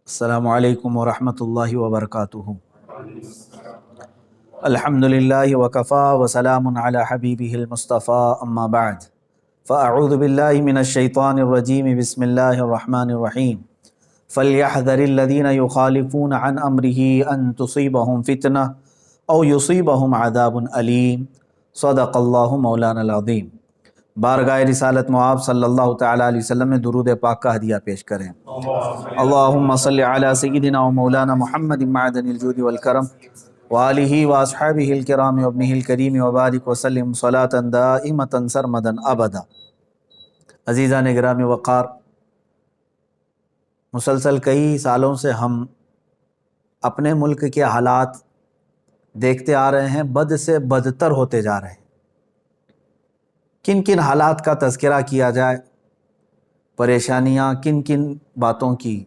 السلام علیکم ورحمۃ اللہ وبرکاتہ۔ الحمدللہ وکفا وسلام علی حبیبہ المصطفیٰ اما بعد فاعوذ باللہ من الشیطان الرجیم بسم اللہ الرحمن الرحیم فلیحذر الذین یخالفون عن امرہ ان تصیبہم فتنہ او یصیبہم عذاب علیم۔ صدق اللہ مولانا العظیم۔ بارگاہ رسالت معاب صلی اللہ تعالیٰ علیہ وسلم میں درود پاک کا ہدیہ پیش کریں۔ اللہم صلی علی سیدنا و مولانا محمد معدن الجود والکرم وآلہ واصحابہ الکرام وابنہ الکریم وبارک وسلم صلاة دائمة سرمدا ابدا۔ عزیزان گرامی وقار، مسلسل کئی سالوں سے ہم اپنے ملک کے حالات دیکھتے آ رہے ہیں، بد سے بدتر ہوتے جا رہے ہیں۔ کن کن حالات کا تذکرہ کیا جائے، پریشانیاں کن کن باتوں کی،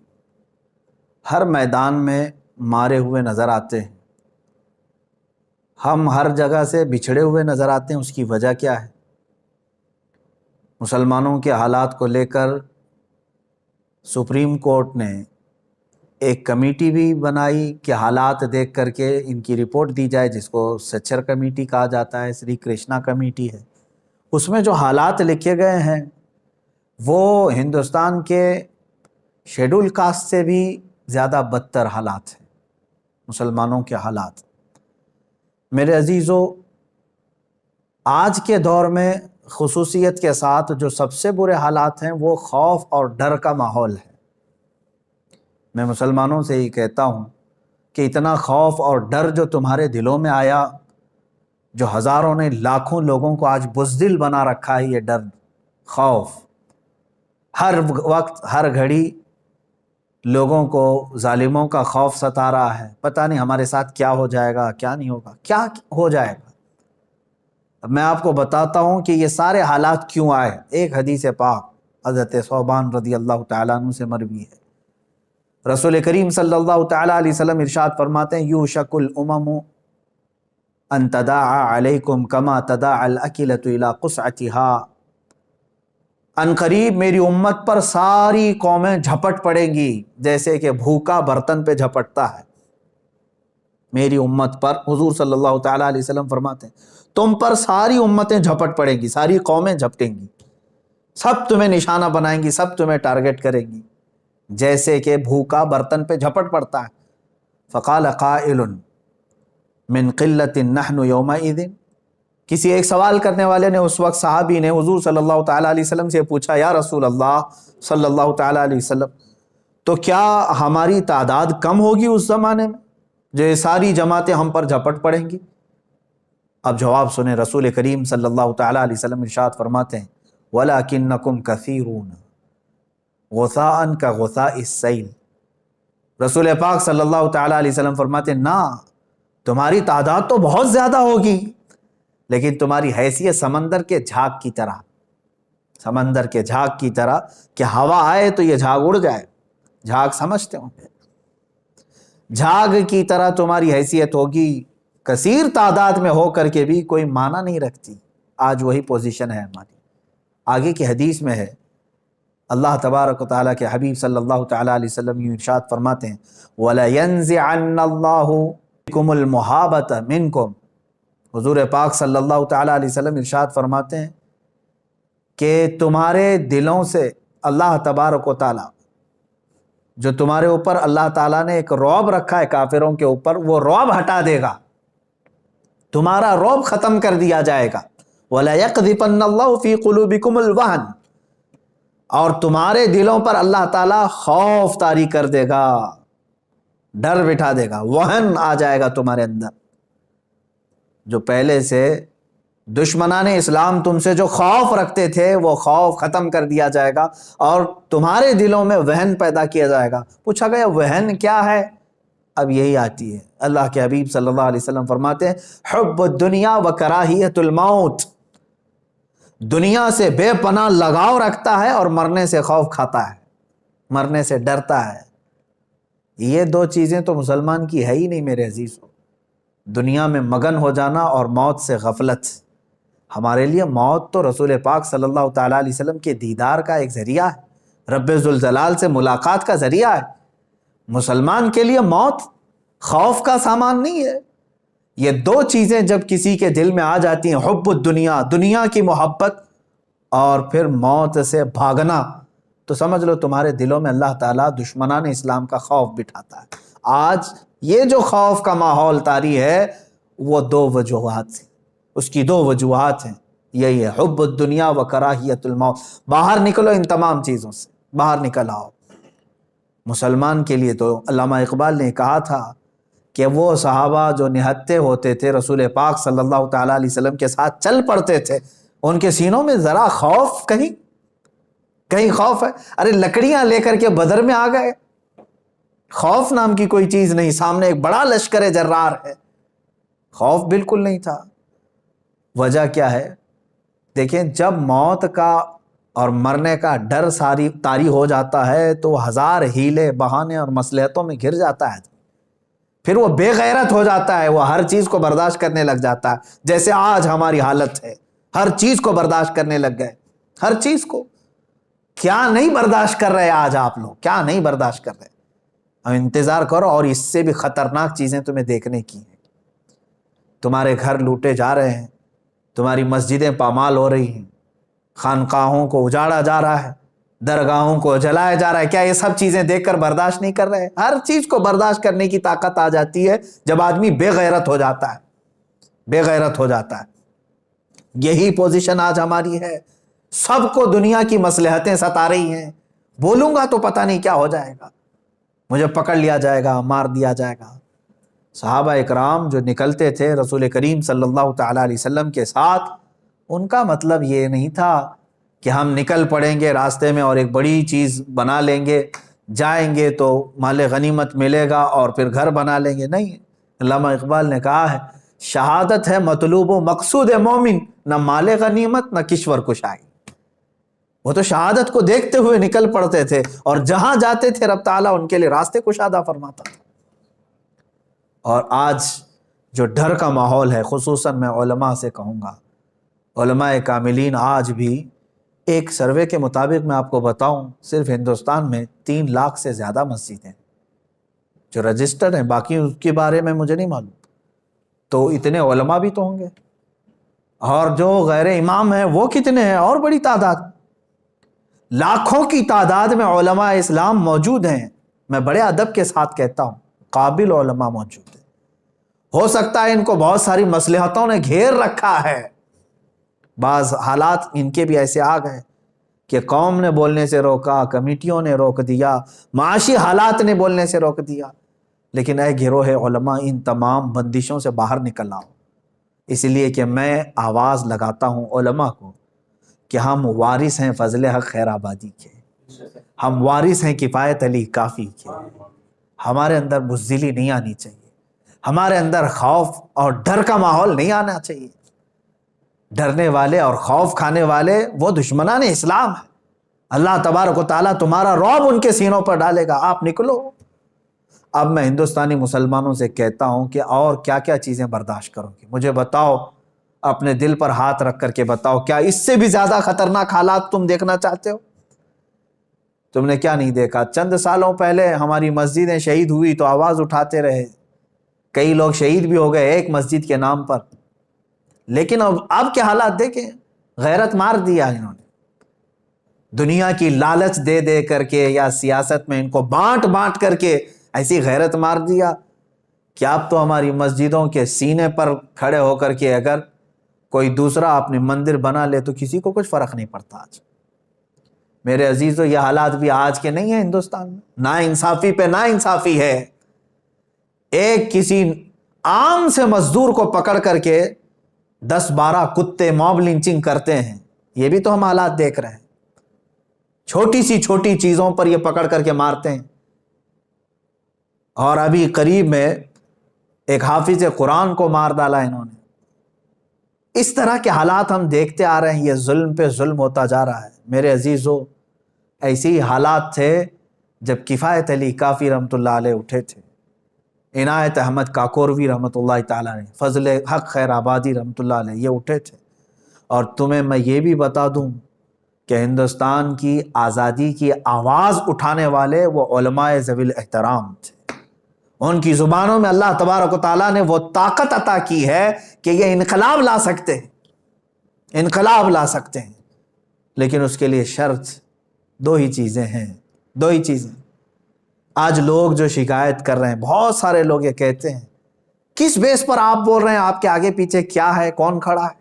ہر میدان میں مارے ہوئے نظر آتے ہیں، ہم ہر جگہ سے بچھڑے ہوئے نظر آتے ہیں۔ اس کی وجہ کیا ہے؟ مسلمانوں کے حالات کو لے کر سپریم کورٹ نے ایک کمیٹی بھی بنائی کہ حالات دیکھ کر کے ان کی رپورٹ دی جائے، جس کو سچر کمیٹی کہا جاتا ہے، سری کرشنا کمیٹی ہے۔ اس میں جو حالات لکھے گئے ہیں وہ ہندوستان کے شیڈول کاسٹ سے بھی زیادہ بدتر حالات ہیں، مسلمانوں کے حالات۔ میرے عزیزو، آج کے دور میں خصوصیت کے ساتھ جو سب سے برے حالات ہیں وہ خوف اور ڈر کا ماحول ہے۔ میں مسلمانوں سے ہی کہتا ہوں کہ اتنا خوف اور ڈر جو تمہارے دلوں میں آیا، جو ہزاروں نے لاکھوں لوگوں کو آج بزدل بنا رکھا ہے، یہ ڈر، خوف، ہر وقت ہر گھڑی لوگوں کو ظالموں کا خوف ستا رہا ہے۔ پتہ نہیں ہمارے ساتھ کیا ہو جائے گا، کیا نہیں ہوگا، کیا ہو جائے گا۔ اب میں آپ کو بتاتا ہوں کہ یہ سارے حالات کیوں آئے۔ ایک حدیث پاک حضرت ثوبان رضی اللہ تعالیٰ عنہ سے مروی ہے۔ رسول کریم صلی اللہ تعالیٰ علیہ وسلم ارشاد فرماتے ہیں، یوشک الامم ان تداعى علیکم کما تداعى الاکلۃ الی قصعتها۔ ان قریب میری امت پر ساری قومیں جھپٹ پڑیں گی جیسے کہ بھوکا برتن پہ جھپٹتا ہے۔ میری امت پر، حضور صلی اللہ تعالیٰ علیہ وسلم فرماتے ہیں، تم پر ساری امتیں جھپٹ پڑیں گی، ساری قومیں جھپٹیں گی، سب تمہیں نشانہ بنائیں گی، سب تمہیں ٹارگٹ کریں گی جیسے کہ بھوکا برتن پہ جھپٹ پڑتا ہے۔ فقال قائل من قلت نحن یومئذ، کسی ایک سوال کرنے والے نے اس وقت، صحابی نے حضور صلی اللہ تعالیٰ علیہ وسلم سے پوچھا، یا رسول اللہ صلی اللہ تعالیٰ علیہ وسلم، تو کیا ہماری تعداد کم ہوگی اس زمانے میں جو یہ ساری جماعتیں ہم پر جھپٹ پڑیں گی؟ اب جواب سنیں، رسول کریم صلی اللہ تعالیٰ علیہ وسلم ارشاد فرماتے ہیں، وَلَكِنَّكُمْ كَثِيرُونَ غُثَاءً كَغُثَاءِ السَّيْلِ۔ رسول پاک صلی اللہ تعالیٰ علیہ وسلم فرماتے ہیں، نہ، تمہاری تعداد تو بہت زیادہ ہوگی لیکن تمہاری حیثیت سمندر کے جھاگ کی طرح، سمندر کے جھاگ کی طرح کہ ہوا آئے تو یہ جھاگ اڑ جائے، جھاگ سمجھتے ہوں گے، جھاگ کی طرح تمہاری حیثیت ہوگی، کثیر تعداد میں ہو کر کے بھی کوئی معنی نہیں رکھتی۔ آج وہی پوزیشن ہے ہماری۔ آگے کی حدیث میں ہے، اللہ تبارک و تعالیٰ کے حبیب صلی اللہ تعالیٰ علیہ وسلم یہ ارشاد فرماتے ہیں، وَلَيَنزِعَنَّ اللَّهُ بِكُمُ الْمُحَابَةَ مِنْكُمْ۔ حضور پاک صلی اللہ تعالیٰ علیہ وسلم ارشاد فرماتے ہیں کہ تمہارے دلوں سے اللہ تبارک و تعالیٰ، جو تمہارے اوپر اللہ تعالیٰ نے ایک رعب رکھا ہے کافروں کے اوپر، وہ رعب ہٹا دے گا، تمہارا رعب ختم کر دیا جائے گا۔ وَلَيَقْذِفَنَّ اللَّهُ فِي قُلُوبِكُمُ الْوَهْنَ، اور تمہارے دلوں پر اللہ تعالیٰ خوف طاری کر دے گا، ڈر بٹھا دے گا، وہن آ جائے گا تمہارے اندر۔ جو پہلے سے دشمنان اسلام تم سے جو خوف رکھتے تھے وہ خوف ختم کر دیا جائے گا اور تمہارے دلوں میں وہن پیدا کیا جائے گا۔ پوچھا گیا وہن کیا ہے؟ اب یہی آتی ہے، اللہ کے حبیب صلی اللہ علیہ وسلم فرماتے ہیں، حب الدنیا و کراہیت الموت، دنیا سے بے پناہ لگاؤ رکھتا ہے اور مرنے سے خوف کھاتا ہے، مرنے سے ڈرتا ہے۔ یہ دو چیزیں تو مسلمان کی ہے ہی نہیں میرے عزیزو، دنیا میں مگن ہو جانا اور موت سے غفلت۔ ہمارے لیے موت تو رسول پاک صلی اللہ تعالیٰ علیہ وسلم کے دیدار کا ایک ذریعہ ہے، رب ذوالجلال سے ملاقات کا ذریعہ ہے۔ مسلمان کے لیے موت خوف کا سامان نہیں ہے. یہ دو چیزیں جب کسی کے دل میں آ جاتی ہیں، حب الدنیا، دنیا کی محبت، اور پھر موت سے بھاگنا، تو سمجھ لو تمہارے دلوں میں اللہ تعالیٰ دشمنان اسلام کا خوف بٹھاتا ہے. آج یہ جو خوف کا ماحول طاری ہے وہ دو وجوہات سے، اس کی دو وجوہات ہیں. یہی ہے حب الدنیا و کراہیت الموت. باہر نکلو ان تمام چیزوں سے، باہر نکل آؤ. مسلمان کے لیے تو علامہ اقبال نے کہا تھا کہ وہ صحابہ جو نہتے ہوتے تھے رسول پاک صلی اللہ تعالیٰ علیہ وسلم کے ساتھ چل پڑتے تھے، ان کے سینوں میں ذرا خوف کہیں خوف ہے؟ ارے لکڑیاں لے کر کے بدر میں آ گئے، خوف نام کی کوئی چیز نہیں، سامنے ایک بڑا لشکر جرار ہے، خوف بالکل نہیں تھا. وجہ کیا ہے؟ دیکھیں جب موت کا اور مرنے کا ڈر ساری طاری ہو جاتا ہے تو ہزار ہیلے بہانے اور مصلحتوں میں گھر جاتا ہے، پھر وہ بے غیرت ہو جاتا ہے، وہ ہر چیز کو برداشت کرنے لگ جاتا ہے. جیسے آج ہماری حالت ہے، ہر چیز کو برداشت کرنے لگ گئے، ہر چیز کو. کیا نہیں برداشت کر رہے آج آپ لوگ، کیا نہیں برداشت کر رہے؟ اب انتظار کرو اور اس سے بھی خطرناک چیزیں تمہیں دیکھنے کی ہیں. تمہارے گھر لوٹے جا رہے ہیں، تمہاری مسجدیں پامال ہو رہی ہیں، خانقاہوں کو اجاڑا جا رہا ہے، درگاہوں کو جلایا جا رہا ہے. کیا یہ سب چیزیں دیکھ کر برداشت نہیں کر رہے؟ ہر چیز کو برداشت کرنے کی طاقت آ جاتی ہے جب آدمی بے غیرت ہو جاتا ہے، بے غیرت ہو جاتا ہے. یہی پوزیشن آج ہماری ہے. سب کو دنیا کی مصلحتیں ستا رہی ہیں. بولوں گا تو پتہ نہیں کیا ہو جائے گا، مجھے پکڑ لیا جائے گا، مار دیا جائے گا. صحابہ اکرام جو نکلتے تھے رسول کریم صلی اللہ تعالیٰ علیہ وسلم کے ساتھ، ان کا مطلب یہ نہیں تھا کہ ہم نکل پڑیں گے راستے میں اور ایک بڑی چیز بنا لیں گے، جائیں گے تو مال غنیمت ملے گا اور پھر گھر بنا لیں گے. نہیں، علامہ اقبال نے کہا ہے شہادت ہے مطلوب و مقصود مومن، نہ مال غنیمت نہ کشور کشائی. وہ تو شہادت کو دیکھتے ہوئے نکل پڑتے تھے اور جہاں جاتے تھے رب تعالیٰ ان کے لیے راستے کشادہ فرماتا تھا. اور آج جو ڈر کا ماحول ہے، خصوصاً میں علماء سے کہوں گا، علماء کاملین آج بھی ایک سروے کے مطابق میں آپ کو بتاؤں صرف ہندوستان میں 3 لاکھ سے زیادہ مسجد ہیں جو رجسٹرڈ ہیں، باقی اس کے بارے میں مجھے نہیں معلوم. تو اتنے علماء بھی تو ہوں گے، اور جو غیر امام ہیں وہ کتنے ہیں؟ اور بڑی تعداد، لاکھوں کی تعداد میں علماء اسلام موجود ہیں. میں بڑے ادب کے ساتھ کہتا ہوں قابل علماء موجود ہیں. ہو سکتا ہے ان کو بہت ساری مصلحتوں نے گھیر رکھا ہے، بعض حالات ان کے بھی ایسے آ گئے کہ قوم نے بولنے سے روکا، کمیٹیوں نے روک دیا، معاشی حالات نے بولنے سے روک دیا. لیکن اے گروہ علماء، ان تمام بندشوں سے باہر نکل آؤ. اس لیے کہ میں آواز لگاتا ہوں علماء کو کہ ہم وارث ہیں فضل حق خیر آبادی کے، ہم وارث ہیں کفایت علی کافی کے. ہمارے اندر بزدلی نہیں آنی چاہیے، ہمارے اندر خوف اور ڈر کا ماحول نہیں آنا چاہیے. ڈرنے والے اور خوف کھانے والے وہ دشمنان اسلام ہیں. اللہ تبارک و تعالیٰ تمہارا رعب ان کے سینوں پر ڈالے گا. آپ نکلو. اب میں ہندوستانی مسلمانوں سے کہتا ہوں کہ اور کیا کیا چیزیں برداشت کرو گے؟ مجھے بتاؤ، اپنے دل پر ہاتھ رکھ کر کے بتاؤ، کیا اس سے بھی زیادہ خطرناک حالات تم دیکھنا چاہتے ہو؟ تم نے کیا نہیں دیکھا؟ چند سالوں پہلے ہماری مسجدیں شہید ہوئی تو آواز اٹھاتے رہے، کئی لوگ شہید بھی ہو گئے ایک مسجد کے نام پر. لیکن اب کے حالات دیکھیں، غیرت مار دیا انہوں نے. دنیا کی لالچ دے دے کر کے یا سیاست میں ان کو بانٹ بانٹ کر کے ایسی غیرت مار دیا کہ اب تو ہماری مسجدوں کے سینے پر کھڑے ہو کر کے اگر کوئی دوسرا اپنے مندر بنا لے تو کسی کو کچھ فرق نہیں پڑتا. آج میرے عزیزو یہ حالات بھی آج کے نہیں ہیں ہندوستان میں. نا انصافی پہ نا انصافی ہے. ایک کسی عام سے مزدور کو پکڑ کر کے 10-12 کتے موب لنچنگ کرتے ہیں. یہ بھی تو ہم حالات دیکھ رہے ہیں. چھوٹی سی چھوٹی چیزوں پر یہ پکڑ کر کے مارتے ہیں. اور ابھی قریب میں ایک حافظ قرآن کو مار ڈالا انہوں نے. اس طرح کے حالات ہم دیکھتے آ رہے ہیں. یہ ظلم پہ ظلم ہوتا جا رہا ہے. میرے عزیزو ایسی حالات تھے جب کفایت علی کافی رحمۃ اللہ علیہ اٹھے تھے، عنایت احمد کاکوروی رحمۃ اللہ تعالیٰ نے، فضل حق خیر آبادی رحمۃ اللہ علیہ یہ اٹھے تھے. اور تمہیں میں یہ بھی بتا دوں کہ ہندوستان کی آزادی کی آواز اٹھانے والے وہ علماء ذوی الاحترام تھے. ان کی زبانوں میں اللہ تبارک و تعالیٰ نے وہ طاقت عطا کی ہے کہ یہ انقلاب لا سکتے ہیں، انقلاب لا سکتے ہیں. لیکن اس کے لیے شرط دو ہی چیزیں ہیں، دو ہی چیزیں. آج لوگ جو شکایت کر رہے ہیں، بہت سارے لوگ یہ کہتے ہیں کس بیس پر آپ بول رہے ہیں، آپ کے آگے پیچھے کیا ہے، کون کھڑا ہے.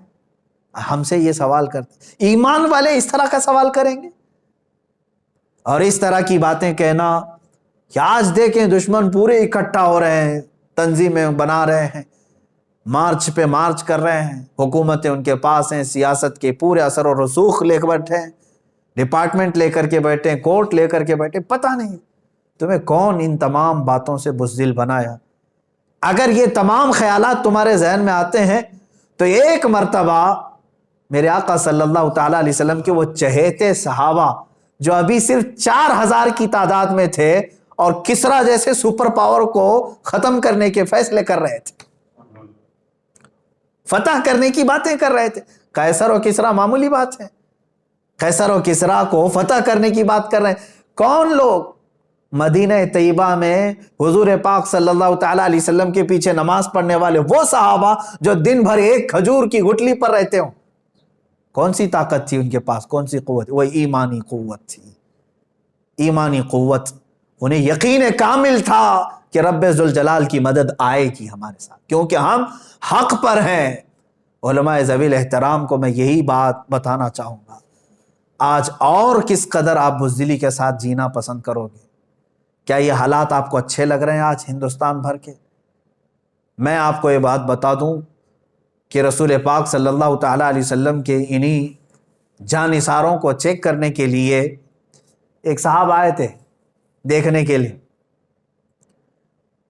ہم سے یہ سوال کرتے، ایمان والے اس طرح کا سوال کریں گے؟ اور اس طرح کی باتیں کہنا کہ آج دیکھیں دشمن پورے اکٹھا ہو رہے ہیں، تنظیمیں بنا رہے ہیں، مارچ پہ مارچ کر رہے ہیں، حکومتیں ان کے پاس ہیں، سیاست کے پورے اثر و رسوخ لے کر بیٹھے ہیں، ڈپارٹمنٹ لے کر کے بیٹھے ہیں، کورٹ لے کر کے بیٹھے. پتہ نہیں تمہیں کون ان تمام باتوں سے بزدل بنایا. اگر یہ تمام خیالات تمہارے ذہن میں آتے ہیں تو ایک مرتبہ میرے آقا صلی اللہ تعالیٰ علیہ وسلم کے وہ چہیتے صحابہ جو ابھی صرف 4000 کی تعداد میں تھے اور کسرا جیسے سپر پاور کو ختم کرنے کے فیصلے کر رہے تھے، فتح کرنے کی باتیں کر رہے تھے. قیصر و کسرا معمولی بات ہے، قیصر و کسرا کو فتح کرنے کی بات کر رہے ہیں. کون لوگ مدینہ طیبہ میں حضور پاک صلی اللہ تعالیٰ علیہ وسلم کے پیچھے نماز پڑھنے والے وہ صحابہ جو دن بھر ایک کھجور کی گٹلی پر رہتے ہوں، کون سی طاقت تھی ان کے پاس، کون سی قوت؟ وہ ایمانی قوت تھی، ایمانی قوت. انہیں یقین کامل تھا کہ رب ذوالجلال کی مدد آئے گی ہمارے ساتھ، کیونکہ ہم حق پر ہیں. علماء ذوی الاحترام کو میں یہی بات بتانا چاہوں گا. آج اور کس قدر آپ بزدلی کے ساتھ جینا پسند کرو گے؟ کیا یہ حالات آپ کو اچھے لگ رہے ہیں آج ہندوستان بھر کے؟ میں آپ کو یہ بات بتا دوں کہ رسول پاک صلی اللہ تعالیٰ علیہ وسلم کے انہی جانثاروں کو چیک کرنے کے لیے ایک صاحب آئے تھے دیکھنے کے لیے.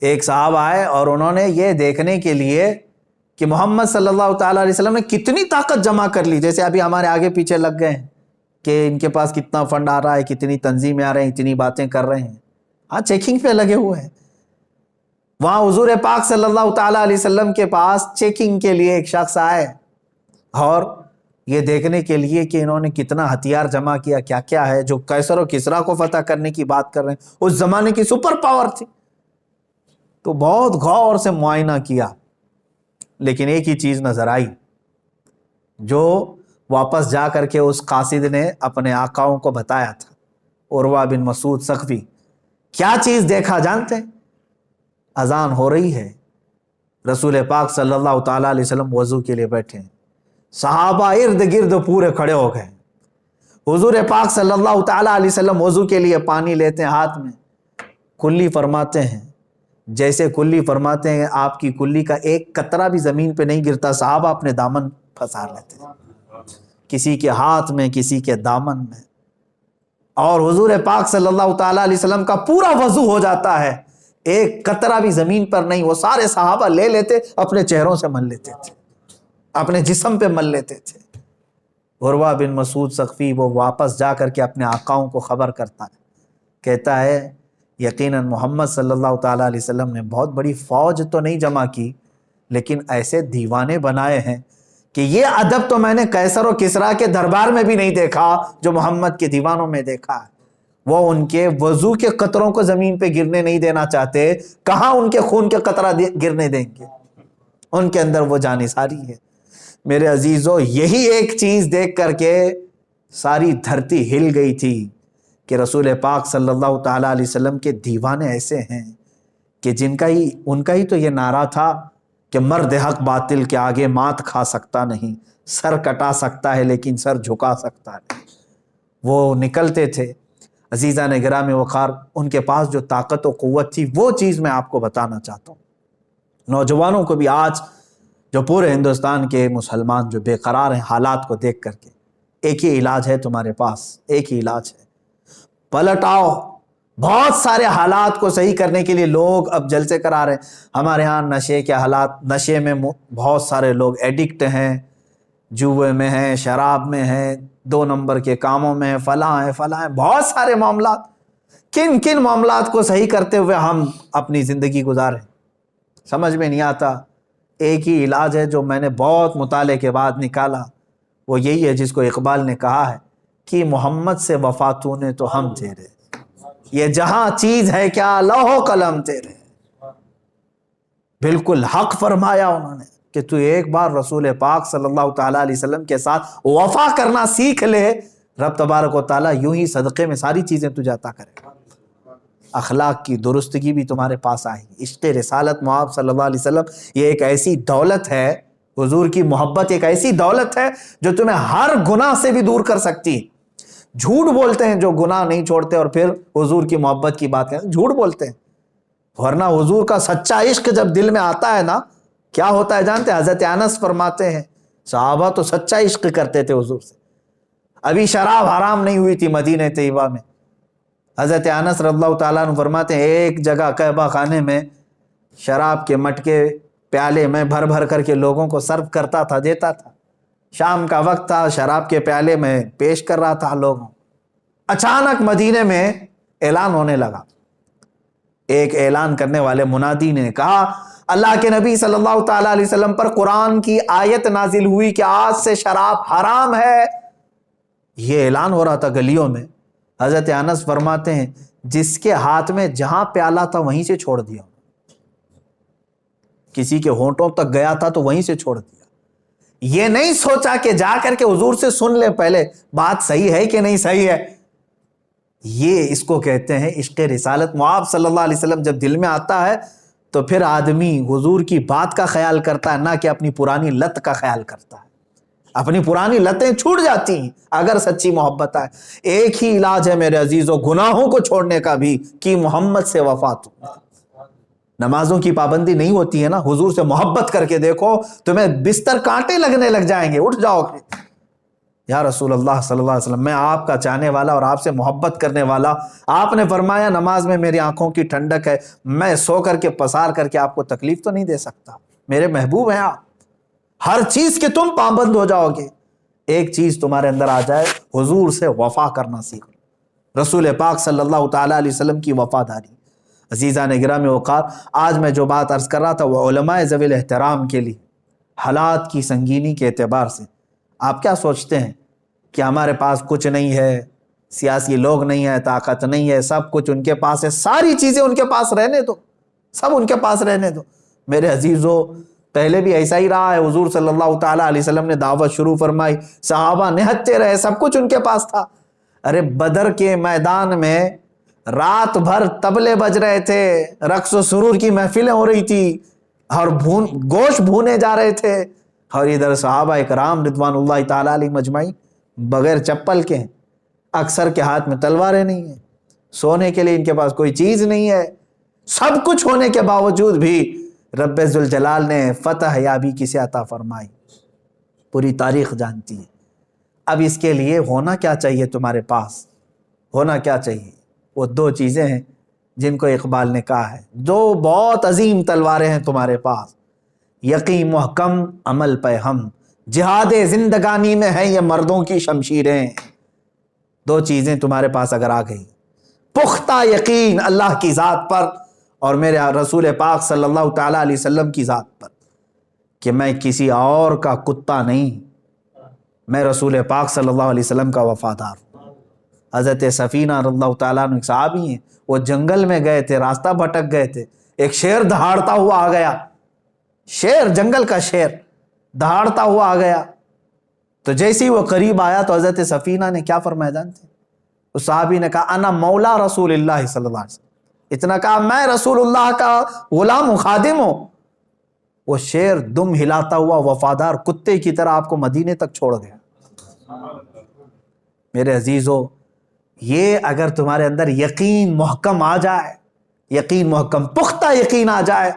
ایک صاحب آئے اور انہوں نے یہ دیکھنے کے لیے کہ محمد صلی اللہ تعالیٰ علیہ وسلم نے کتنی طاقت جمع کر لی. جیسے ابھی ہمارے آگے پیچھے لگ گئے ہیں کہ ان کے پاس کتنا فنڈ آ رہا ہے، کتنی تنظیمیں آ رہے ہیں، اتنی باتیں کر رہے ہیں. ہاں چیکنگ پہ لگے ہوئے ہیں. وہاں حضور پاک صلی اللہ تعالیٰ علیہ وسلم کے پاس چیکنگ کے لیے ایک شخص آئے اور یہ دیکھنے کے لیے کہ انہوں نے کتنا ہتھیار جمع کیا، کیا کیا ہے، جو قیصر و کسرا کو فتح کرنے کی بات کر رہے ہیں، اس زمانے کی سپر پاور تھی. تو بہت غور سے معائنہ کیا، لیکن ایک ہی چیز نظر آئی جو واپس جا کر کے اس قاصد نے اپنے آقاؤں کو بتایا تھا، عروہ بن مسعود ثقفی. کیا چیز دیکھا جانتے ہیں؟ اذان ہو رہی ہے، رسول پاک صلی اللہ تعالیٰ علیہ وسلم وضو کے لیے بیٹھے ہیں، صحابہ ارد گرد پورے کھڑے ہو گئے. حضور پاک صلی اللہ تعالیٰ علیہ وسلم وضو کے لیے پانی لیتے ہیں ہاتھ میں، کلی فرماتے ہیں. جیسے کلی فرماتے ہیں آپ کی کلی کا ایک قطرہ بھی زمین پہ نہیں گرتا، صحابہ اپنے دامن پھنسا لیتے ہیں، کسی کے ہاتھ میں، کسی کے دامن میں. اور حضور پاک صلی اللہ تعالیٰ علیہ وسلم کا پورا وضو ہو جاتا ہے، ایک قطرہ بھی زمین پر نہیں. وہ سارے صحابہ لے لیتے، اپنے چہروں سے مل لیتے تھے، اپنے جسم پہ مل لیتے تھے. عروہ بن مسعود ثقفی وہ واپس جا کر کے اپنے آقاؤں کو خبر کرتا ہے، کہتا ہے یقیناً محمد صلی اللہ تعالیٰ علیہ وسلم نے بہت بڑی فوج تو نہیں جمع کی، لیکن ایسے دیوانے بنائے ہیں کہ یہ ادب تو میں نے قیصر و کسرا کے دربار میں بھی نہیں دیکھا جو محمد کے دیوانوں میں دیکھا ہے. وہ ان کے وضو کے قطروں کو زمین پہ گرنے نہیں دینا چاہتے، کہاں ان کے خون کے قطرہ گرنے دیں گے؟ ان کے اندر وہ جانثاری ہے. میرے عزیزو، یہی ایک چیز دیکھ کر کے ساری دھرتی ہل گئی تھی کہ رسول پاک صلی اللہ تعالیٰ علیہ وسلم کے دیوانے ایسے ہیں کہ ان کا ہی تو یہ نعرہ تھا کہ مرد حق باطل کے آگے مات کھا سکتا نہیں، سر کٹا سکتا ہے لیکن سر جھکا سکتا ہے. وہ نکلتے تھے. عزیزان گرامی وقار، ان کے پاس جو طاقت و قوت تھی وہ چیز میں آپ کو بتانا چاہتا ہوں. نوجوانوں کو بھی آج جو پورے ہندوستان کے مسلمان جو بے قرار ہیں حالات کو دیکھ کر کے، ایک ہی علاج ہے تمہارے پاس، ایک ہی علاج ہے، پلٹ آؤ. بہت سارے حالات کو صحیح کرنے کے لیے لوگ اب جلسے کرا رہے ہیں. ہمارے ہاں نشے کے حالات، نشے میں بہت سارے لوگ ایڈکٹ ہیں، جوئے میں ہیں، شراب میں ہیں، 2 نمبر کے کاموں میں ہیں، فلاں ہیں فلاں ہیں، بہت سارے معاملات. کن کن معاملات کو صحیح کرتے ہوئے ہم اپنی زندگی گزاریں، سمجھ میں نہیں آتا. ایک ہی علاج ہے جو میں نے بہت مطالعے کے بعد نکالا، وہ یہی ہے جس کو اقبال نے کہا ہے کہ محمد سے وفا تو نے تو ہم تیرے، یہ جہاں چیز ہے کیا لوح و قلم تیرے۔ بالکل حق فرمایا انہوں نے کہ تو ایک بار رسول پاک صلی اللہ تعالیٰ علیہ وسلم کے ساتھ وفا کرنا سیکھ لے، رب تبارک و تعالیٰ یوں ہی صدقے میں ساری چیزیں تجھے عطا کرے گا۔ اخلاق کی درستگی بھی تمہارے پاس آئے گی۔ عشق رسالت محمد صلی اللہ علیہ وسلم یہ ایک ایسی دولت ہے، حضور کی محبت ایک ایسی دولت ہے جو تمہیں ہر گناہ سے بھی دور کر سکتی ہے۔ جھوٹ بولتے ہیں جو گناہ نہیں چھوڑتے اور پھر حضور کی محبت کی بات کرتے ہیں، جھوٹ بولتے ہیں، ورنہ حضور کا سچا عشق جب دل میں آتا ہے نا کیا ہوتا ہے جانتے ہیں؟ حضرت انس فرماتے ہیں صحابہ تو سچا عشق کرتے تھے حضور سے، ابھی شراب حرام نہیں ہوئی تھی مدینہ طیبہ میں۔ حضرت انس رضی اللہ تعالیٰ عنہ فرماتے ہیں ایک جگہ کعبہ خانے میں شراب کے مٹکے پیالے میں بھر بھر کر کے لوگوں کو سرو کرتا تھا، دیتا تھا۔ شام کا وقت تھا، شراب کے پیالے میں پیش کر رہا تھا لوگوں۔ اچانک مدینے میں اعلان ہونے لگا، ایک اعلان کرنے والے منادی نے کہا اللہ کے نبی صلی اللہ تعالیٰ علیہ وسلم پر قرآن کی آیت نازل ہوئی کہ آج سے شراب حرام ہے۔ یہ اعلان ہو رہا تھا گلیوں میں۔ حضرت انس فرماتے ہیں جس کے ہاتھ میں جہاں پیالہ تھا وہیں سے چھوڑ دیا، کسی کے ہونٹوں تک گیا تھا تو وہیں سے چھوڑ دیا۔ یہ نہیں سوچا کہ جا کر کے حضور سے سن لے پہلے بات صحیح ہے کہ نہیں صحیح ہے۔ یہ اس کو کہتے ہیں عشق رسالت محمد صلی اللہ علیہ وسلم جب دل میں آتا ہے تو پھر آدمی حضور کی بات کا خیال کرتا ہے، نہ کہ اپنی پرانی لت کا خیال کرتا ہے۔ اپنی پرانی لتیں چھوٹ جاتی ہیں اگر سچی محبت آئے۔ ایک ہی علاج ہے میرے عزیزوں گناہوں کو چھوڑنے کا بھی، کہ محمد سے وفا تو۔ نمازوں کی پابندی نہیں ہوتی ہے نا، حضور سے محبت کر کے دیکھو تمہیں بستر کانٹے لگنے لگ جائیں گے، اٹھ جاؤ گے یا رسول اللہ صلی اللہ علیہ وسلم میں آپ کا چاہنے والا اور آپ سے محبت کرنے والا۔ آپ نے فرمایا نماز میں میری آنکھوں کی ٹھنڈک ہے، میں سو کر کے پسار کر کے آپ کو تکلیف تو نہیں دے سکتا، میرے محبوب ہیں آپ، ہر چیز کے تم پابند ہو جاؤ گے۔ ایک چیز تمہارے اندر آ جائے، حضور سے وفا کرنا سیکھو، رسول پاک صلی اللہ تعالیٰ علیہ وسلم کی وفاداری۔ عزیزان گرامی وقار، آج میں جو بات عرض کر رہا تھا وہ علماء ذوی الاحترام کے لیے حالات کی سنگینی کے اعتبار سے۔ آپ کیا سوچتے ہیں کہ ہمارے پاس کچھ نہیں ہے، سیاسی لوگ نہیں ہے، طاقت نہیں ہے، سب کچھ ان کے پاس ہے، ساری چیزیں ان کے پاس رہنے دو، سب ان کے پاس رہنے دو۔ میرے عزیزوں پہلے بھی ایسا ہی رہا ہے، حضور صلی اللہ تعالیٰ علیہ وسلم نے دعوت شروع فرمائی، صحابہ نہتے رہے، سب کچھ ان کے پاس تھا۔ ارے بدر کے میدان میں رات بھر طبلے بج رہے تھے، رقص و سرور کی محفلیں ہو رہی تھی اور گوشت بھونے جا رہے تھے، اور ادھر صحابہ اکرام رضوان اللہ تعالیٰ علیہ مجمعین بغیر چپل کے ہیں، اکثر کے ہاتھ میں تلواریں نہیں ہیں، سونے کے لیے ان کے پاس کوئی چیز نہیں ہے، سب کچھ ہونے کے باوجود بھی رب ذوالجلال نے فتح یابی کسے عطا فرمائی، پوری تاریخ جانتی ہے۔ اب اس کے لیے ہونا کیا چاہیے تمہارے پاس؟ ہونا کیا چاہیے؟ وہ دو چیزیں ہیں جن کو اقبال نے کہا ہے، دو بہت عظیم تلواریں ہیں تمہارے پاس، یقین محکم عمل پہ ہم، جہاد زندگانی میں ہے یہ مردوں کی شمشیریں۔ دو چیزیں تمہارے پاس اگر آ گئی، پختہ یقین اللہ کی ذات پر اور میرے رسول پاک صلی اللہ تعالیٰ علیہ وسلم کی ذات پر، کہ میں کسی اور کا کتا نہیں، میں رسول پاک صلی اللہ علیہ وسلم کا وفادار ہوں۔ حضرت سفینہ رضی اللہ تعالیٰ عنہ ایک صحابی ہیں، وہ جنگل میں گئے تھے، راستہ بھٹک گئے تھے، ایک شیر دہاڑتا ہوا آ گیا، شیر، جنگل کا شیر دہاڑتا ہوا آ گیا، تو جیسے ہی وہ قریب آیا تو حضرت سفینہ نے کیا فرمایا جانتے ہیں؟ اس صحابی نے کہا انا مولا رسول اللہ صلی اللہ علیہ وسلم، اتنا کہا میں رسول اللہ کا غلام و خادم ہوں۔ وہ شیر دم ہلاتا ہوا وفادار کتے کی طرح آپ کو مدینے تک چھوڑ گیا۔ میرے عزیزو، یہ اگر تمہارے اندر یقین محکم آ جائے، یقین محکم پختہ یقین آ جائے،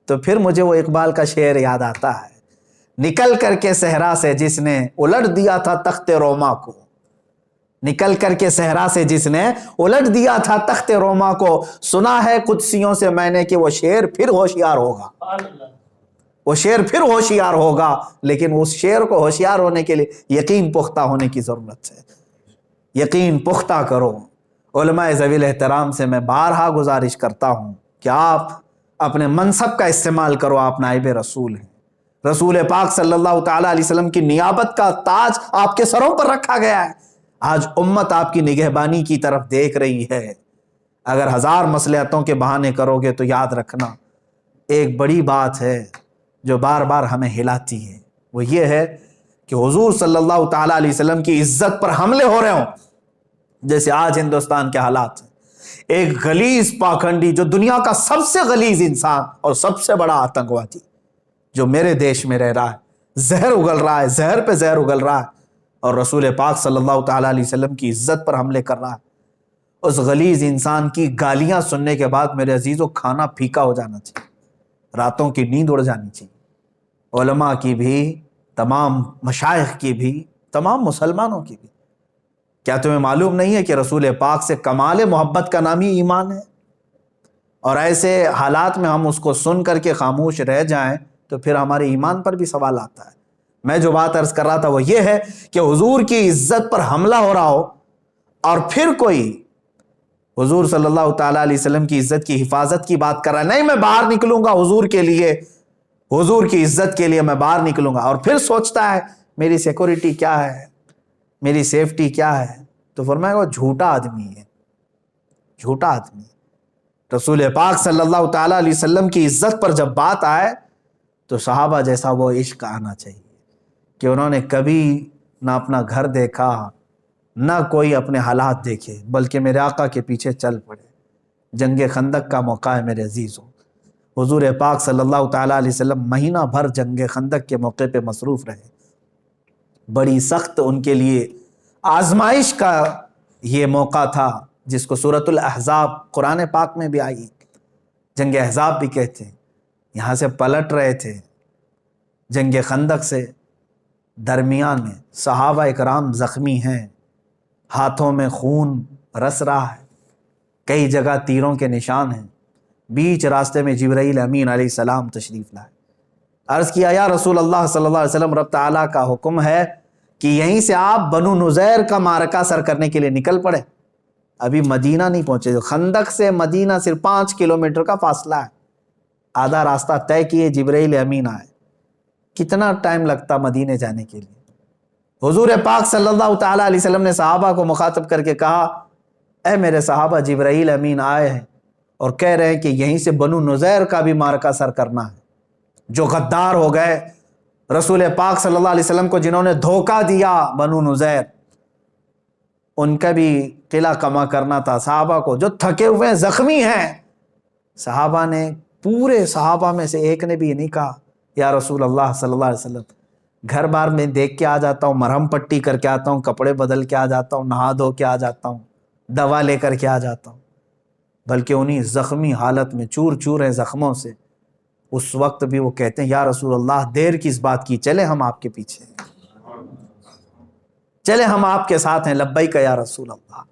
تو پھر مجھے وہ اقبال کا شعر یاد آتا ہے، نکل کر کے صحرا سے جس نے الٹ دیا تھا تخت روما کو، نکل کر کے صحرا سے جس نے الٹ دیا تھا تخت روما کو، سنا ہے قدسیوں سے میں نے کہ وہ شیر پھر ہوشیار ہوگا، وہ شیر پھر ہوشیار ہوگا، لیکن اس شیر کو ہوشیار ہونے کے لیے یقین پختہ ہونے کی ضرورت ہے۔ یقین پختہ کرو۔ علماء ذوی الاحترام سے میں بارہا گزارش کرتا ہوں کہ آپ اپنے منصب کا استعمال کرو، آپ نائب رسول ہیں، رسول پاک صلی اللہ تعالیٰ علیہ وسلم کی نیابت کا تاج آپ کے سروں پر رکھا گیا ہے، آج امت آپ کی نگہبانی کی طرف دیکھ رہی ہے. اگر 1000 مصلحتوں کے بہانے کرو گے تو یاد رکھنا ایک بڑی بات ہے جو بار بار ہمیں ہلاتی ہے، وہ یہ ہے کہ حضور صلی اللہ تعالیٰ علیہ وسلم کی عزت پر حملے ہو رہے ہوں، جیسے آج ہندوستان کے حالات ہیں. ایک غلیظ پاکھنڈی جو دنیا کا سب سے غلیظ انسان اور سب سے بڑا آتنکوادی جو میرے دیش میں رہ رہا ہے، زہر اگل رہا ہے، زہر پہ زہر اگل رہا ہے، اور رسول پاک صلی اللہ تعالیٰ علیہ وسلم کی عزت پر حملے کر رہا ہے. اس غلیظ انسان کی گالیاں سننے کے بعد میرے عزیزوں کھانا پھیکا ہو جانا چاہیے، راتوں کی نیند اڑ جانی چاہیے، علماء کی بھی، تمام مشائخ کی بھی، تمام مسلمانوں کی بھی. کیا تمہیں معلوم نہیں ہے کہ رسول پاک سے کمال محبت کا نام ہی ایمان ہے؟ اور ایسے حالات میں ہم اس کو سن کر کے خاموش رہ جائیں تو پھر ہمارے ایمان پر بھی سوال آتا ہے. میں جو بات عرض کر رہا تھا وہ یہ ہے کہ حضور کی عزت پر حملہ ہو رہا ہو اور پھر کوئی حضور صلی اللہ تعالیٰ علیہ وسلم کی عزت کی حفاظت کی بات کر رہا ہے، نہیں میں باہر نکلوں گا حضور کے لیے، حضور کی عزت کے لیے میں باہر نکلوں گا، اور پھر سوچتا ہے میری سیکورٹی کیا ہے، میری سیفٹی کیا ہے، تو فرمایا وہ جھوٹا آدمی ہے، جھوٹا آدمی. رسول پاک صلی اللہ تعالیٰ علیہ وسلم کی عزت پر جب بات آئے تو صحابہ جیسا وہ عشق آنا چاہیے کہ انہوں نے کبھی نہ اپنا گھر دیکھا نہ کوئی اپنے حالات دیکھے، بلکہ میرے آقا کے پیچھے چل پڑے. جنگ خندق کا موقع ہے میرے عزیزوں، حضور پاک صلی اللہ تعالیٰ علیہ وسلم مہینہ بھر جنگ خندق کے موقع پہ مصروف رہے. بڑی سخت ان کے لیے آزمائش کا یہ موقع تھا جس کو سورۃ الاحزاب قرآن پاک میں بھی آئی، جنگ احزاب بھی کہتے ہیں. یہاں سے پلٹ رہے تھے جنگ خندق سے، درمیان میں صحابہ اکرام زخمی ہیں، ہاتھوں میں خون رس رہا ہے، کئی جگہ تیروں کے نشان ہیں. بیچ راستے میں جبرائیل امین علیہ السلام تشریف لائے. عرض کیا یا رسول اللہ صلی اللہ علیہ وسلم، رب تعالیٰ کا حکم ہے کہ یہیں سے آپ بنو نزیر کا معرکہ سر کرنے کے لیے نکل پڑے. ابھی مدینہ نہیں پہنچے، خندق سے مدینہ صرف 5 کلومیٹر کا فاصلہ ہے. آدھا راستہ طے کیے، جبرائیل امین آئے. کتنا ٹائم لگتا مدینے جانے کے لیے؟ حضور پاک صلی اللہ تعالیٰ علیہ وسلم نے صحابہ کو مخاطب کر کے کہا، اے میرے صحابہ، جبرائیل امین آئے ہیں اور کہہ رہے ہیں کہ یہیں سے بنو نزیر کا بھی معرکہ سر کرنا ہے. جو غدار ہو گئے رسول پاک صلی اللہ علیہ وسلم کو، جنہوں نے دھوکہ دیا بنو نزیر، ان کا بھی قلعہ کما کرنا تھا. صحابہ کو جو تھکے ہوئے زخمی ہیں، صحابہ نے، پورے صحابہ میں سے ایک نے بھی یہ نہیں کہا یا رسول اللہ صلی اللہ علیہ وسلم گھر بار میں دیکھ کے آ جاتا ہوں، مرہم پٹی کر کے آتا ہوں، کپڑے بدل کے آ جاتا ہوں، نہا دھو کے آ جاتا ہوں، دوا لے کر کے آ جاتا ہوں. بلکہ انہی زخمی حالت میں چور چور ہیں زخموں سے، اس وقت بھی وہ کہتے ہیں یا رسول اللہ دیر کس بات کی، چلے ہم آپ کے پیچھے ہیں، چلے ہم آپ کے ساتھ ہیں، لبیک یا رسول اللہ.